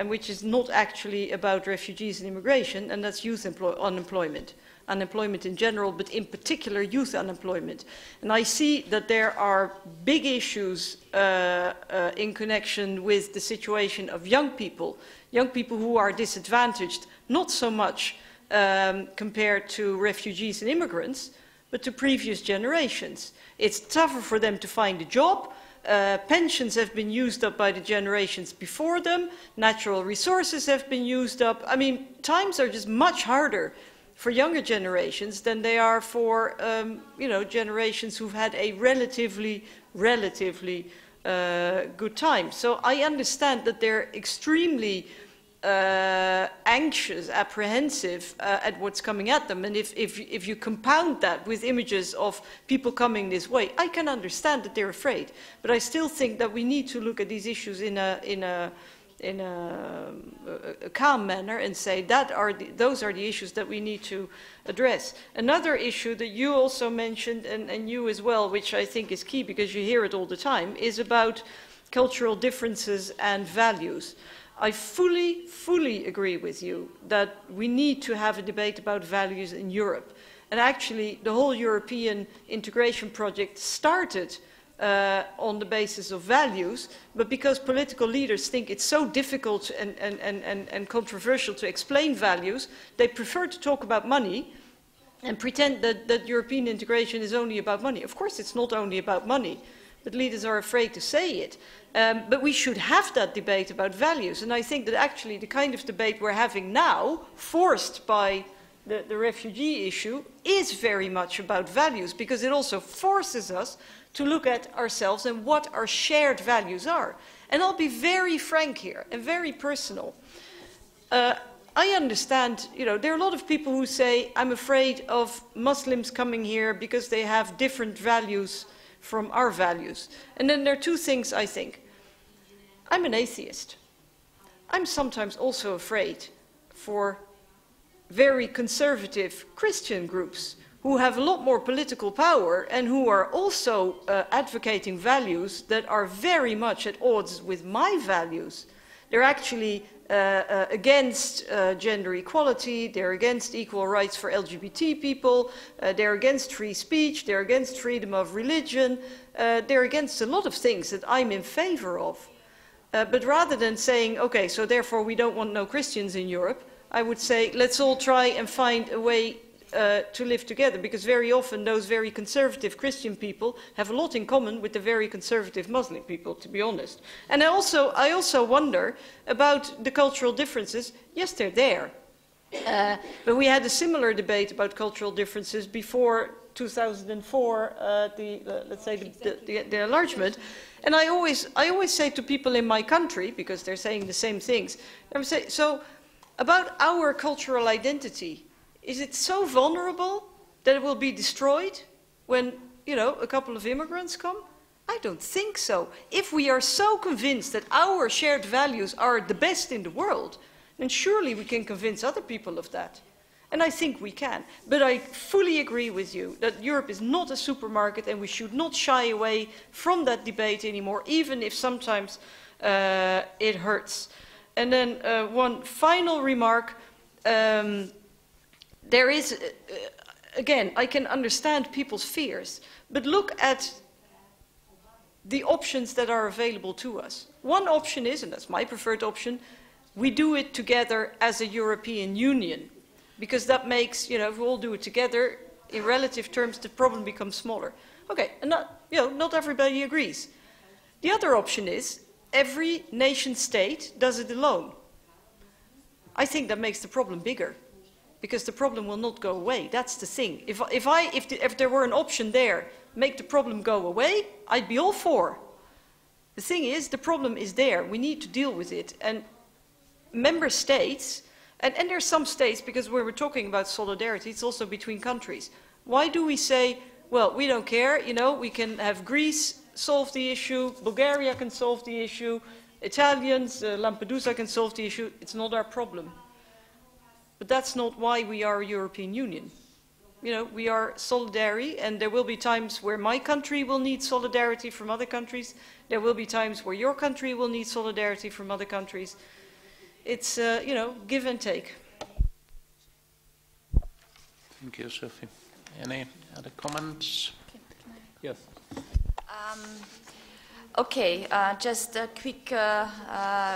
Speaker 3: which is not actually about refugees and immigration, and that's youth unemployment. Unemployment in general, but in particular youth unemployment. And I see that there are big issues in connection with the situation of young people who are disadvantaged, not so much compared to refugees and immigrants, but to previous generations. It's tougher for them to find a job. Pensions have been used up by the generations before them. Natural resources have been used up. I mean, times are just much harder for younger generations than they are for, you know, generations who've had a relatively good time. So I understand that they're extremely anxious, apprehensive at what's coming at them. And if you compound that with images of people coming this way, I can understand that they're afraid. But I still think that we need to look at these issues in a calm manner and say that those are the issues that we need to address. Another issue that you also mentioned, and you as well, which I think is key because you hear it all the time, is about cultural differences and values. I fully agree with you that we need to have a debate about values in Europe. And actually, the whole European integration project started on the basis of values, but because political leaders think it's so difficult and controversial to explain values, they prefer to talk about money and pretend that European integration is only about money. Of course, it's not only about money, but leaders are afraid to say it. But we should have that debate about values, and I think that actually the kind of debate we're having now, forced by the refugee issue, is very much about values, because it also forces us to look at ourselves and what our shared values are. And I'll be very frank here and very personal. I understand, you know, there are a lot of people who say, I'm afraid of Muslims coming here because they have different values from our values. And then there are two things I think. I'm an atheist. I'm sometimes also afraid for very conservative Christian groups who have a lot more political power and who are also advocating values that are very much at odds with my values. They're actually against gender equality, they're against equal rights for LGBT people, they're against free speech, they're against freedom of religion, they're against a lot of things that I'm in favor of. But rather than saying, okay, so therefore we don't want no Christians in Europe, I would say, let's all try and find a way to live together, because very often those very conservative Christian people have a lot in common with the very conservative Muslim people, to be honest. And I also wonder about the cultural differences. Yes, they're there. But we had a similar debate about cultural differences before 2004, let's say the enlargement. And I always say to people in my country, because they're saying the same things, I would say, so about our cultural identity, is it so vulnerable that it will be destroyed when, you know, a couple of immigrants come? I don't think so. If we are so convinced that our shared values are the best in the world, then surely we can convince other people of that. And I think we can. But I fully agree with you that Europe is not a supermarket, and we should not shy away from that debate anymore, even if sometimes it hurts. And then one final remark. There is, again, I can understand people's fears, but look at the options that are available to us. One option is, and that's my preferred option, we do it together as a European Union, because that makes, you know, if we all do it together, in relative terms, the problem becomes smaller. Okay, and not everybody agrees. The other option is, every nation state does it alone. I think that makes the problem bigger, because the problem will not go away. That's the thing. If there were an option there, make the problem go away, I'd be all for. The thing is, the problem is there. We need to deal with it. And member states, and there's some states, because when we're talking about solidarity, it's also between countries. Why do we say, well, we don't care, you know, we can have Greece solve the issue, Bulgaria can solve the issue, Italians, Lampedusa can solve the issue, it's not our problem. But that's not why we are a European Union. You know, we are solidary, and there will be times where my country will need solidarity from other countries. There will be times where your country will need solidarity from other countries. It's, you know, give and take.
Speaker 4: Thank you, Sophie. Any other comments? Yes.
Speaker 5: Okay, just a quick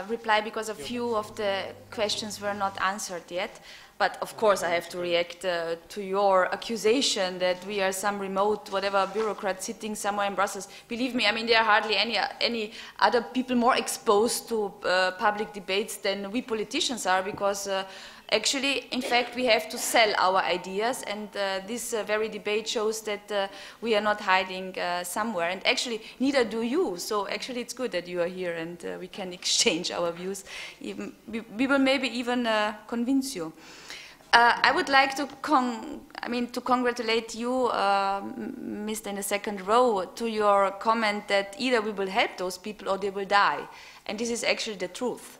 Speaker 5: reply, because a few of the questions were not answered yet. But of course I have to react to your accusation that we are some remote, whatever, bureaucrat sitting somewhere in Brussels. Believe me, I mean, there are hardly any other people more exposed to public debates than we politicians are, because actually, in fact, we have to sell our ideas, and this very debate shows that we are not hiding somewhere, and actually, neither do you. So actually, it's good that you are here, and we can exchange our views. We will maybe even convince you. I would like to congratulate you, Mr. in the second row, to your comment that either we will help those people or they will die, and this is actually the truth.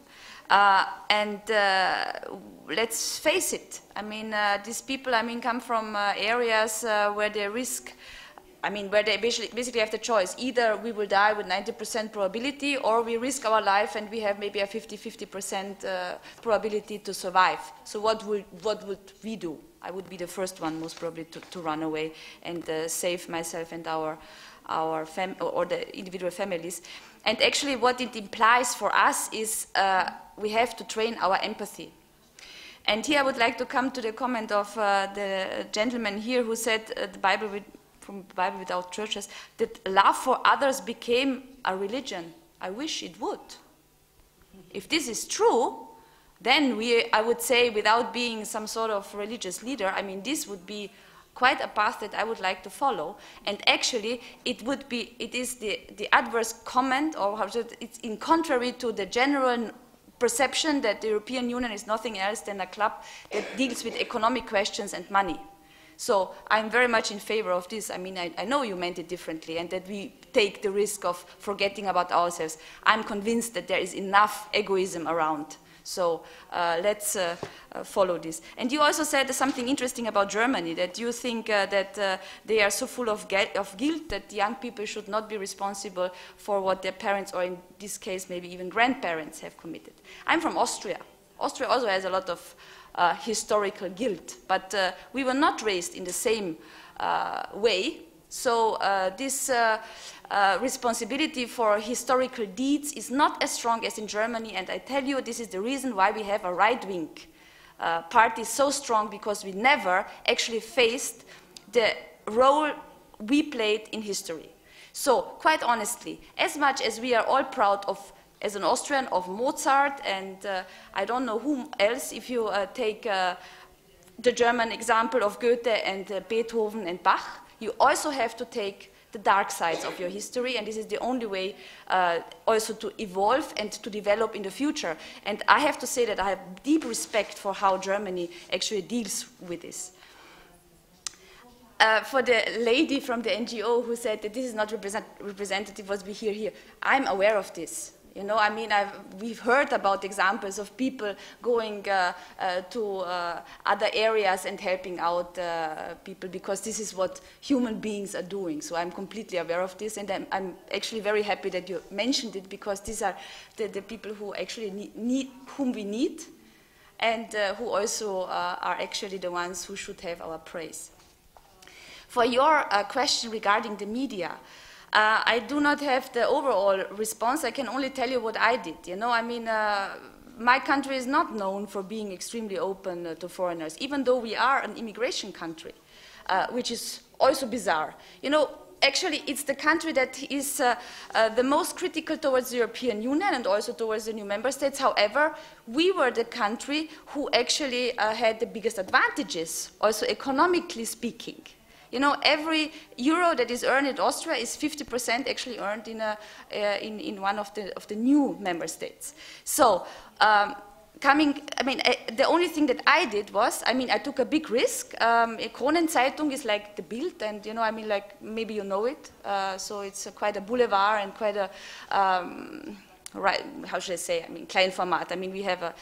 Speaker 5: Let's face it, I mean, these people, I mean, come from areas where they risk, I mean, where they basically have the choice. Either we will die with 90% probability, or we risk our life and we have maybe a 50% probability to survive. So what would we do? I would be the first one, most probably, to run away and save myself and or the individual families. And actually what it implies for us is we have to train our empathy. And here I would like to come to the comment of the gentleman here who said from the Bible Without Churches, that love for others became a religion. I wish it would. If this is true, then I would say, without being some sort of religious leader, I mean, this would be quite a path that I would like to follow. And actually, it is the adverse comment, or it's in contrary to the general perception that the European Union is nothing else than a club that deals with economic questions and money. So I'm very much in favor of this. I mean, I know you meant it differently, and that we take the risk of forgetting about ourselves. I'm convinced that there is enough egoism around So let's follow this. And you also said something interesting about Germany, that you think that they are so full of guilt that young people should not be responsible for what their parents, or in this case maybe even grandparents, have committed. I'm from Austria. Austria also has a lot of historical guilt, but we were not raised in the same way. So this responsibility for historical deeds is not as strong as in Germany, and I tell you, this is the reason why we have a right-wing party so strong, because we never actually faced the role we played in history. So, quite honestly, as much as we are all proud of, as an Austrian, of Mozart, and I don't know whom else, if you take the German example of Goethe and Beethoven and Bach, you also have to take the dark sides of your history, and this is the only way also to evolve and to develop in the future. And I have to say that I have deep respect for how Germany actually deals with this. For the lady from the NGO who said that this is not representative what we hear here, I'm aware of this. You know, I mean, we've heard about examples of people going to other areas and helping out people, because this is what human beings are doing. So I'm completely aware of this, and I'm actually very happy that you mentioned it, because these are the people who actually whom we need, and who also are actually the ones who should have our praise. For your question regarding the media, I do not have the overall response. I can only tell you what I did. You know, I mean, my country is not known for being extremely open to foreigners, even though we are an immigration country, which is also bizarre. You know, actually, it's the country that is the most critical towards the European Union and also towards the new member states. However, we were the country who actually had the biggest advantages, also economically speaking. You know, every euro that is earned in Austria is 50% actually earned in one of the new member states. So, the only thing that I did was, I took a big risk. Kronenzeitung is like the Bild, and you know, like maybe you know it. So it's quite a boulevard and quite a, right, how should I say? Klein format. We have a,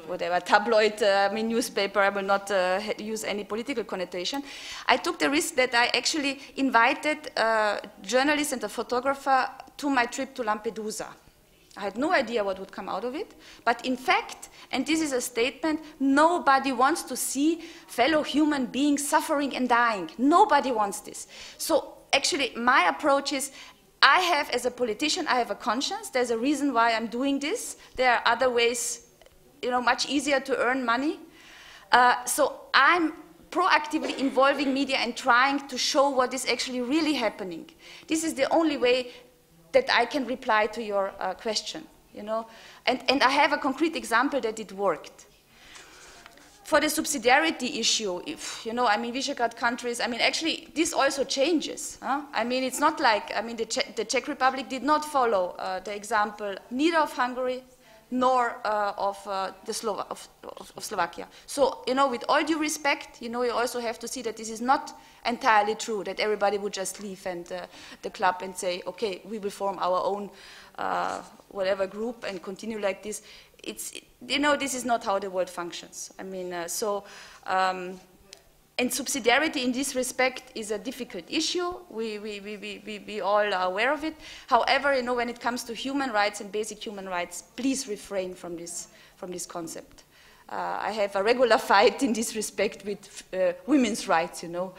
Speaker 5: whatever, tabloid newspaper. I will not use any political connotation. I took the risk that I actually invited a journalist and a photographer to my trip to Lampedusa. I had no idea what would come out of it, but in fact, and this is a statement, nobody wants to see fellow human beings suffering and dying. Nobody wants this. So actually, my approach is, I have, as a politician, I have a conscience. There's a reason why I'm doing this. There are other ways, you know, much easier to earn money. So I'm proactively involving media and trying to show what is actually really happening. This is the only way that I can reply to your question, you know. And I have a concrete example that it worked. For the subsidiarity issue, if, you know, Visegrad countries, actually, this also changes. Huh? It's not like, the Czech Republic did not follow the example neither of Hungary nor of Slovakia. So, you know, with all due respect, you know, you also have to see that this is not entirely true, that everybody would just leave and the club and say, okay, we will form our own whatever group and continue like this. It's, you know, this is not how the world functions. And subsidiarity in this respect is a difficult issue. We all are aware of it. However, you know, when it comes to human rights and basic human rights, please refrain from this concept. I have a regular fight in this respect with women's rights, you know.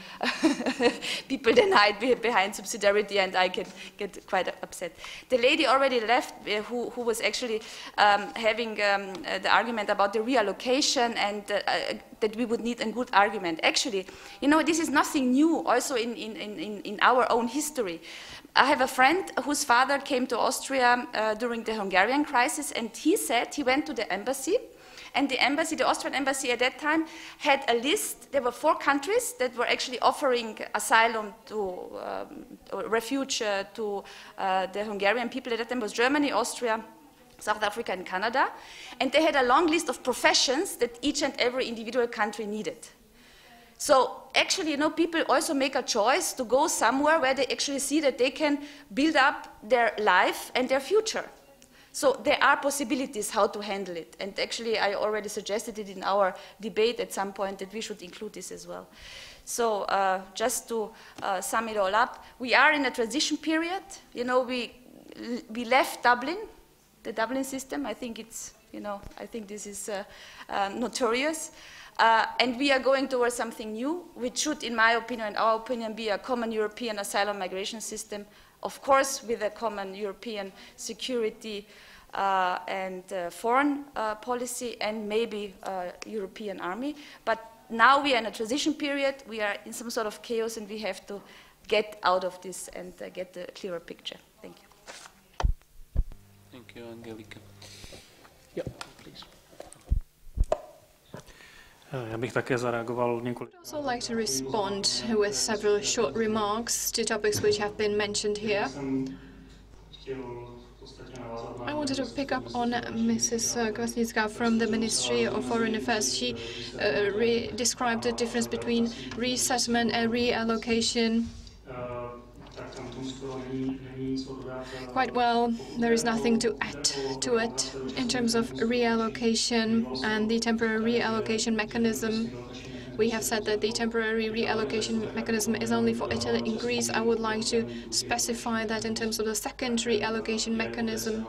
Speaker 5: People then hide behind subsidiarity, and I get quite upset. The lady already left, who was actually having the argument about the reallocation and that we would need a good argument. Actually, you know, this is nothing new, also in our own history. I have a friend whose father came to Austria during the Hungarian crisis, and he said he went to the embassy, and the embassy, the Austrian embassy at that time, had a list. There were 4 countries that were actually offering asylum to, or refuge to the Hungarian people. At that time was Germany, Austria, South Africa, and Canada. And they had a long list of professions that each and every individual country needed. So actually, you know, people also make a choice to go somewhere where they actually see that they can build up their life and their future. So there are possibilities how to handle it. And actually, I already suggested it in our debate at some point that we should include this as well. So just to sum it all up, we are in a transition period. You know, we left Dublin, the Dublin system. I think it's, you know, I think this is notorious. And we are going towards something new, which should, in my opinion, in our opinion, be a common European asylum migration system, of course, with a common European security and foreign policy, and maybe a European army. But now we are in a transition period, we are in some sort of chaos, and we have to get out of this and get a clearer picture. Thank you.
Speaker 4: Thank you, Angelika.
Speaker 15: Yeah, please. Já bych také zareagoval několik.
Speaker 1: I'd also like to respond with several short remarks to topics which have been mentioned here. I wanted to pick up on Mrs. Kvasnická from the Ministry of Foreign Affairs. She described the difference between resettlement and reallocation quite well. There is nothing to add to it in terms of reallocation and the temporary reallocation mechanism. We have said that the temporary reallocation mechanism is only for Italy and Greece. I would like to specify that in terms of the second reallocation mechanism,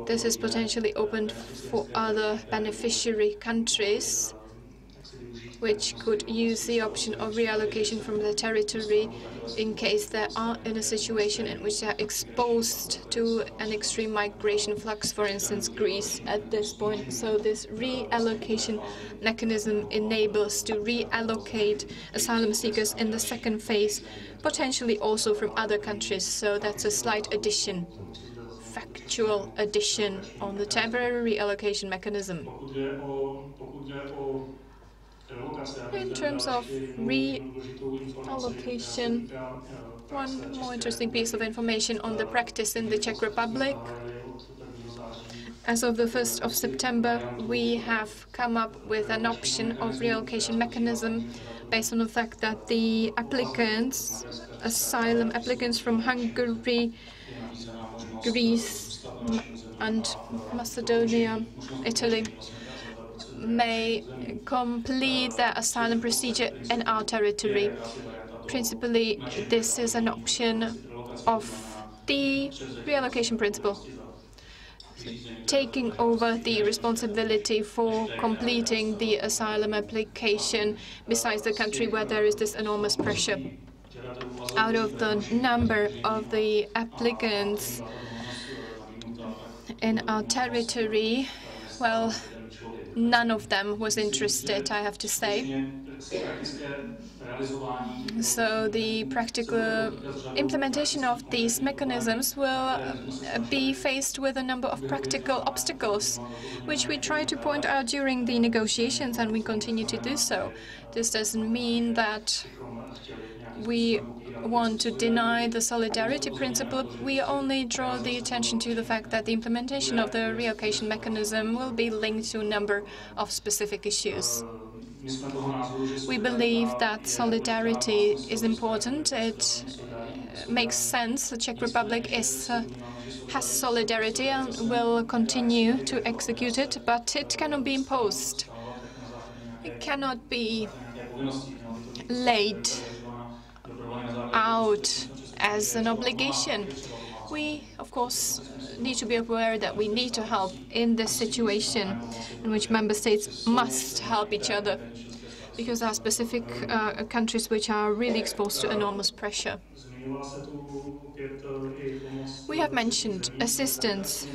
Speaker 1: this is potentially opened for other beneficiary countries, which could use the option of reallocation from the territory in case they are in a situation in which they are exposed to an extreme migration flux, for instance, Greece at this point. So this reallocation mechanism enables to reallocate asylum seekers in the second phase, potentially also from other countries. So that's a slight addition, factual addition on the temporary reallocation mechanism. In terms of reallocation, one more interesting piece of information on the practice in the Czech Republic. As of the 1st of September, we have come up with an option of reallocation mechanism based on the fact that the applicants, asylum applicants from Hungary, Greece, and Macedonia, Italy, may complete their asylum procedure in our territory. Principally, this is an option of the reallocation principle, taking over the responsibility for completing the asylum application besides the country where there is this enormous pressure. Out of the number of the applicants in our territory, well, none of them was interested, I have to say. So the practical implementation of these mechanisms will be faced with a number of practical obstacles, which we try to point out during the negotiations, and we continue to do so. This doesn't mean that we want to deny the solidarity principle. We only draw the attention to the fact that the implementation of the reallocation mechanism will be linked to a number of specific issues. We believe that solidarity is important. It makes sense. The Czech Republic has solidarity and will continue to execute it, but it cannot be imposed. It cannot be laid out as an obligation. We, of course, need to be aware that we need to help in this situation in which member states must help each other, because there are specific countries which are really exposed to enormous pressure. We have mentioned assistance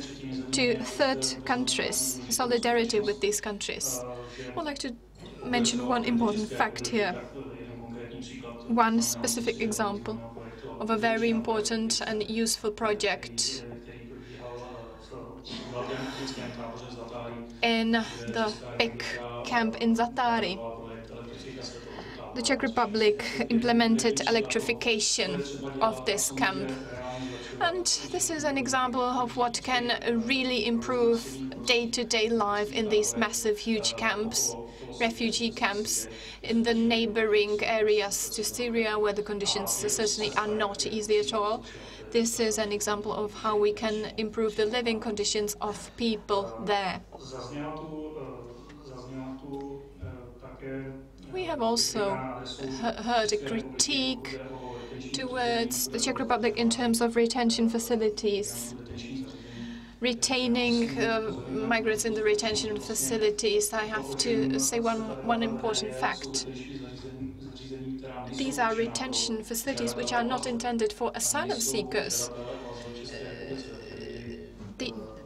Speaker 1: to third countries, solidarity with these countries. I would like to mention one important fact here. One specific example of a very important and useful project in the big camp in Zatáry. The Czech Republic implemented electrification of this camp. And this is an example of what can really improve day-to-day life in these massive, huge camps, refugee camps in the neighboring areas to Syria, where the conditions certainly are not easy at all. This is an example of how we can improve the living conditions of people there. We have also heard a critique towards the Czech Republic in terms of retention facilities. Retaining migrants in the retention facilities, I have to say one important fact. These are retention facilities which are not intended for asylum seekers.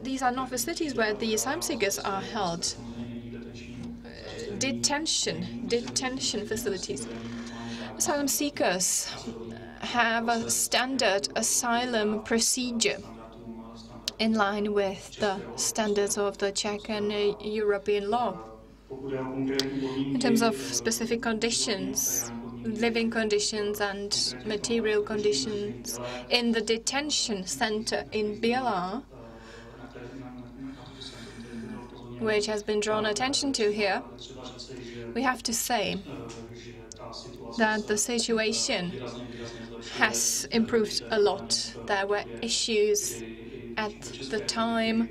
Speaker 1: These are not facilities where the asylum seekers are held. Detention facilities. Asylum seekers have a standard asylum procedure in line with the standards of the Czech and European law. In terms of specific conditions, living conditions and material conditions in the detention center in Bělá, which has been drawn attention to here, we have to say that the situation has improved a lot. There were issues at the time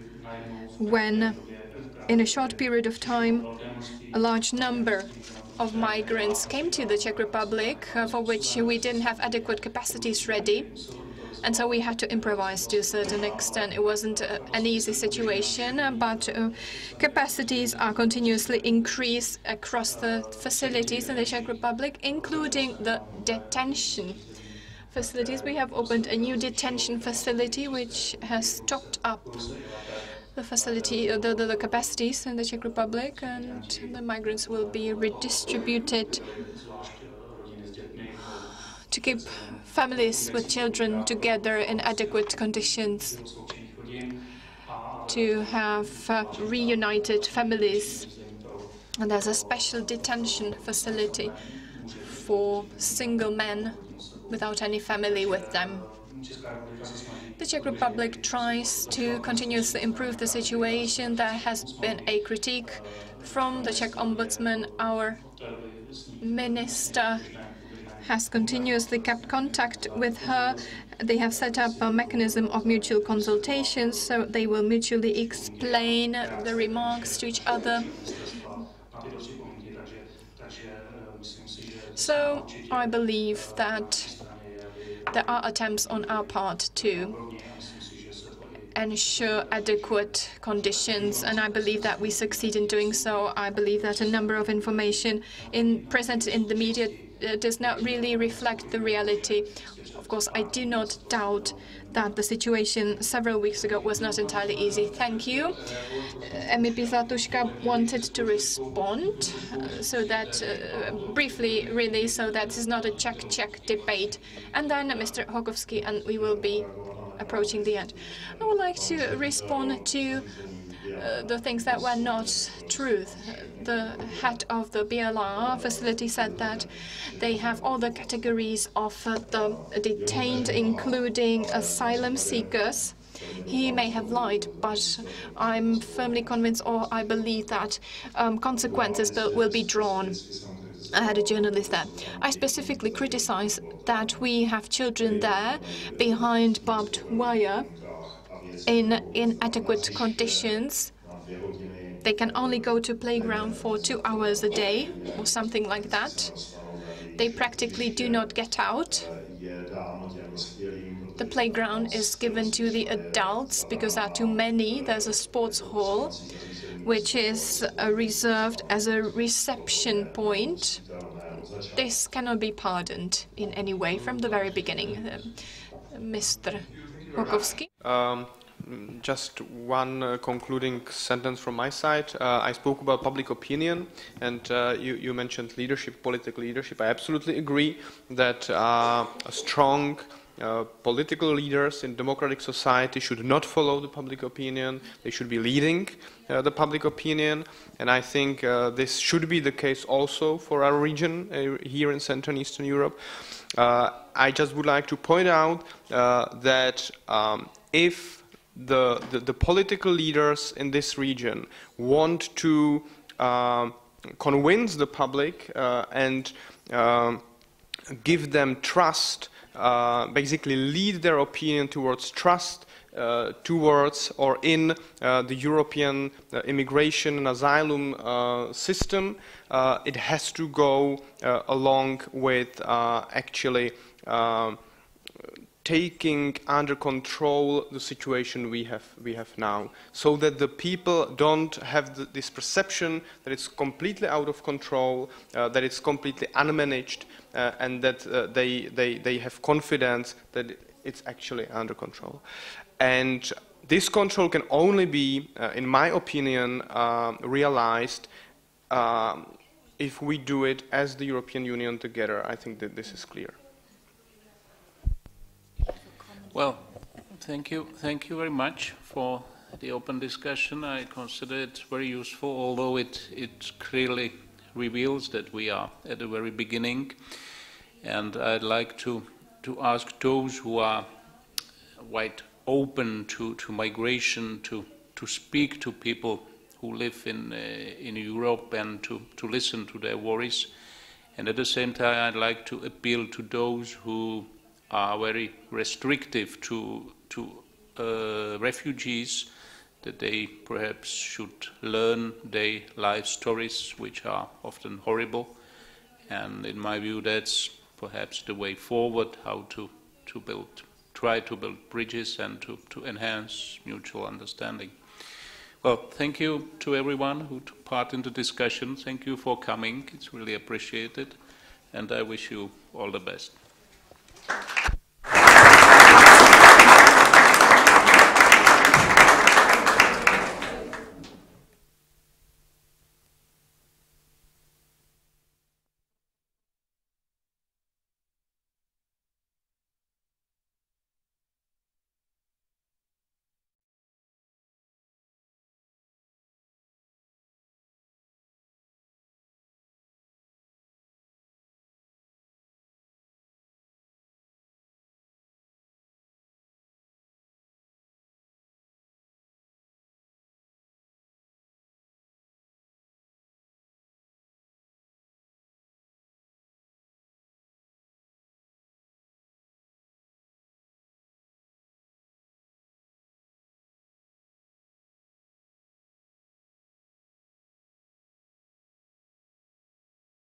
Speaker 1: when, in a short period of time, a large number of migrants came to the Czech Republic, for which we didn't have adequate capacities ready. And so we had to improvise to a certain extent. It wasn't an easy situation, but capacities are continuously increased across the facilities in the Czech Republic, including the detention facilities. We have opened a new detention facility which has topped up the facility, the capacities in the Czech Republic, and the migrants will be redistributed to keep families with children together in adequate conditions, to have reunited families. And there's a special detention facility for single men without any family with them. The Czech Republic tries to continuously improve the situation. There has been a critique from the Czech Ombudsman. Our minister has continuously kept contact with her. They have set up a mechanism of mutual consultations, so they will mutually explain the remarks to each other. So I believe that there are attempts on our part to ensure adequate conditions, and I believe that we succeed in doing so. I believe that a number of information presented in the media does not really reflect the reality. Of course, I do not doubt that the situation several weeks ago was not entirely easy. Thank you. MEP Zlatuška wanted to respond, so that briefly, really, so that this is not a Czech debate. And then Mr. Hokovský, and we will be approaching the end. I would like to respond to the things that were not truth. The head of the BLR facility said that they have all the categories of the detained, including asylum seekers. He may have lied, but I'm firmly convinced, or I believe that consequences will be drawn. I had a journalist there. I specifically criticize that we have children there behind barbed wire in inadequate conditions. They can only go to playground for 2 hours a day or something like that. They practically do not get out. The playground is given to the adults because there are too many. There's a sports hall which is reserved as a reception point. This cannot be pardoned in any way from the very beginning. Mr. Hokovský.
Speaker 8: Just one concluding sentence from my side. I spoke about public opinion, and you mentioned leadership, political leadership. I absolutely agree that strong political leaders in democratic society should not follow the public opinion. They should be leading the public opinion, and I think this should be the case also for our region here in Central and Eastern Europe. I just would like to point out that if the political leaders in this region want to convince the public and give them trust, basically lead their opinion towards trust towards or in the European immigration and asylum system, it has to go along with actually taking under control the situation we have now, so that the people don't have this perception that it's completely out of control, that it's completely unmanaged, and that they have confidence that it's actually under control. And this control can only be, in my opinion, realized if we do it as the European Union together. I think that this is clear.
Speaker 4: Well, thank you very much for the open discussion. I consider it very useful, although it clearly reveals that we are at the very beginning. And I'd like to ask those who are quite open to migration, to speak to people who live in Europe and to listen to their worries. And at the same time, I'd like to appeal to those who are very restrictive to refugees, that they perhaps should learn their life stories, which are often horrible. And in my view, that's perhaps the way forward, how to try to build bridges and to enhance mutual understanding. Well, thank you to everyone who took part in the discussion. Thank you for coming. It's really appreciated. And I wish you all the best.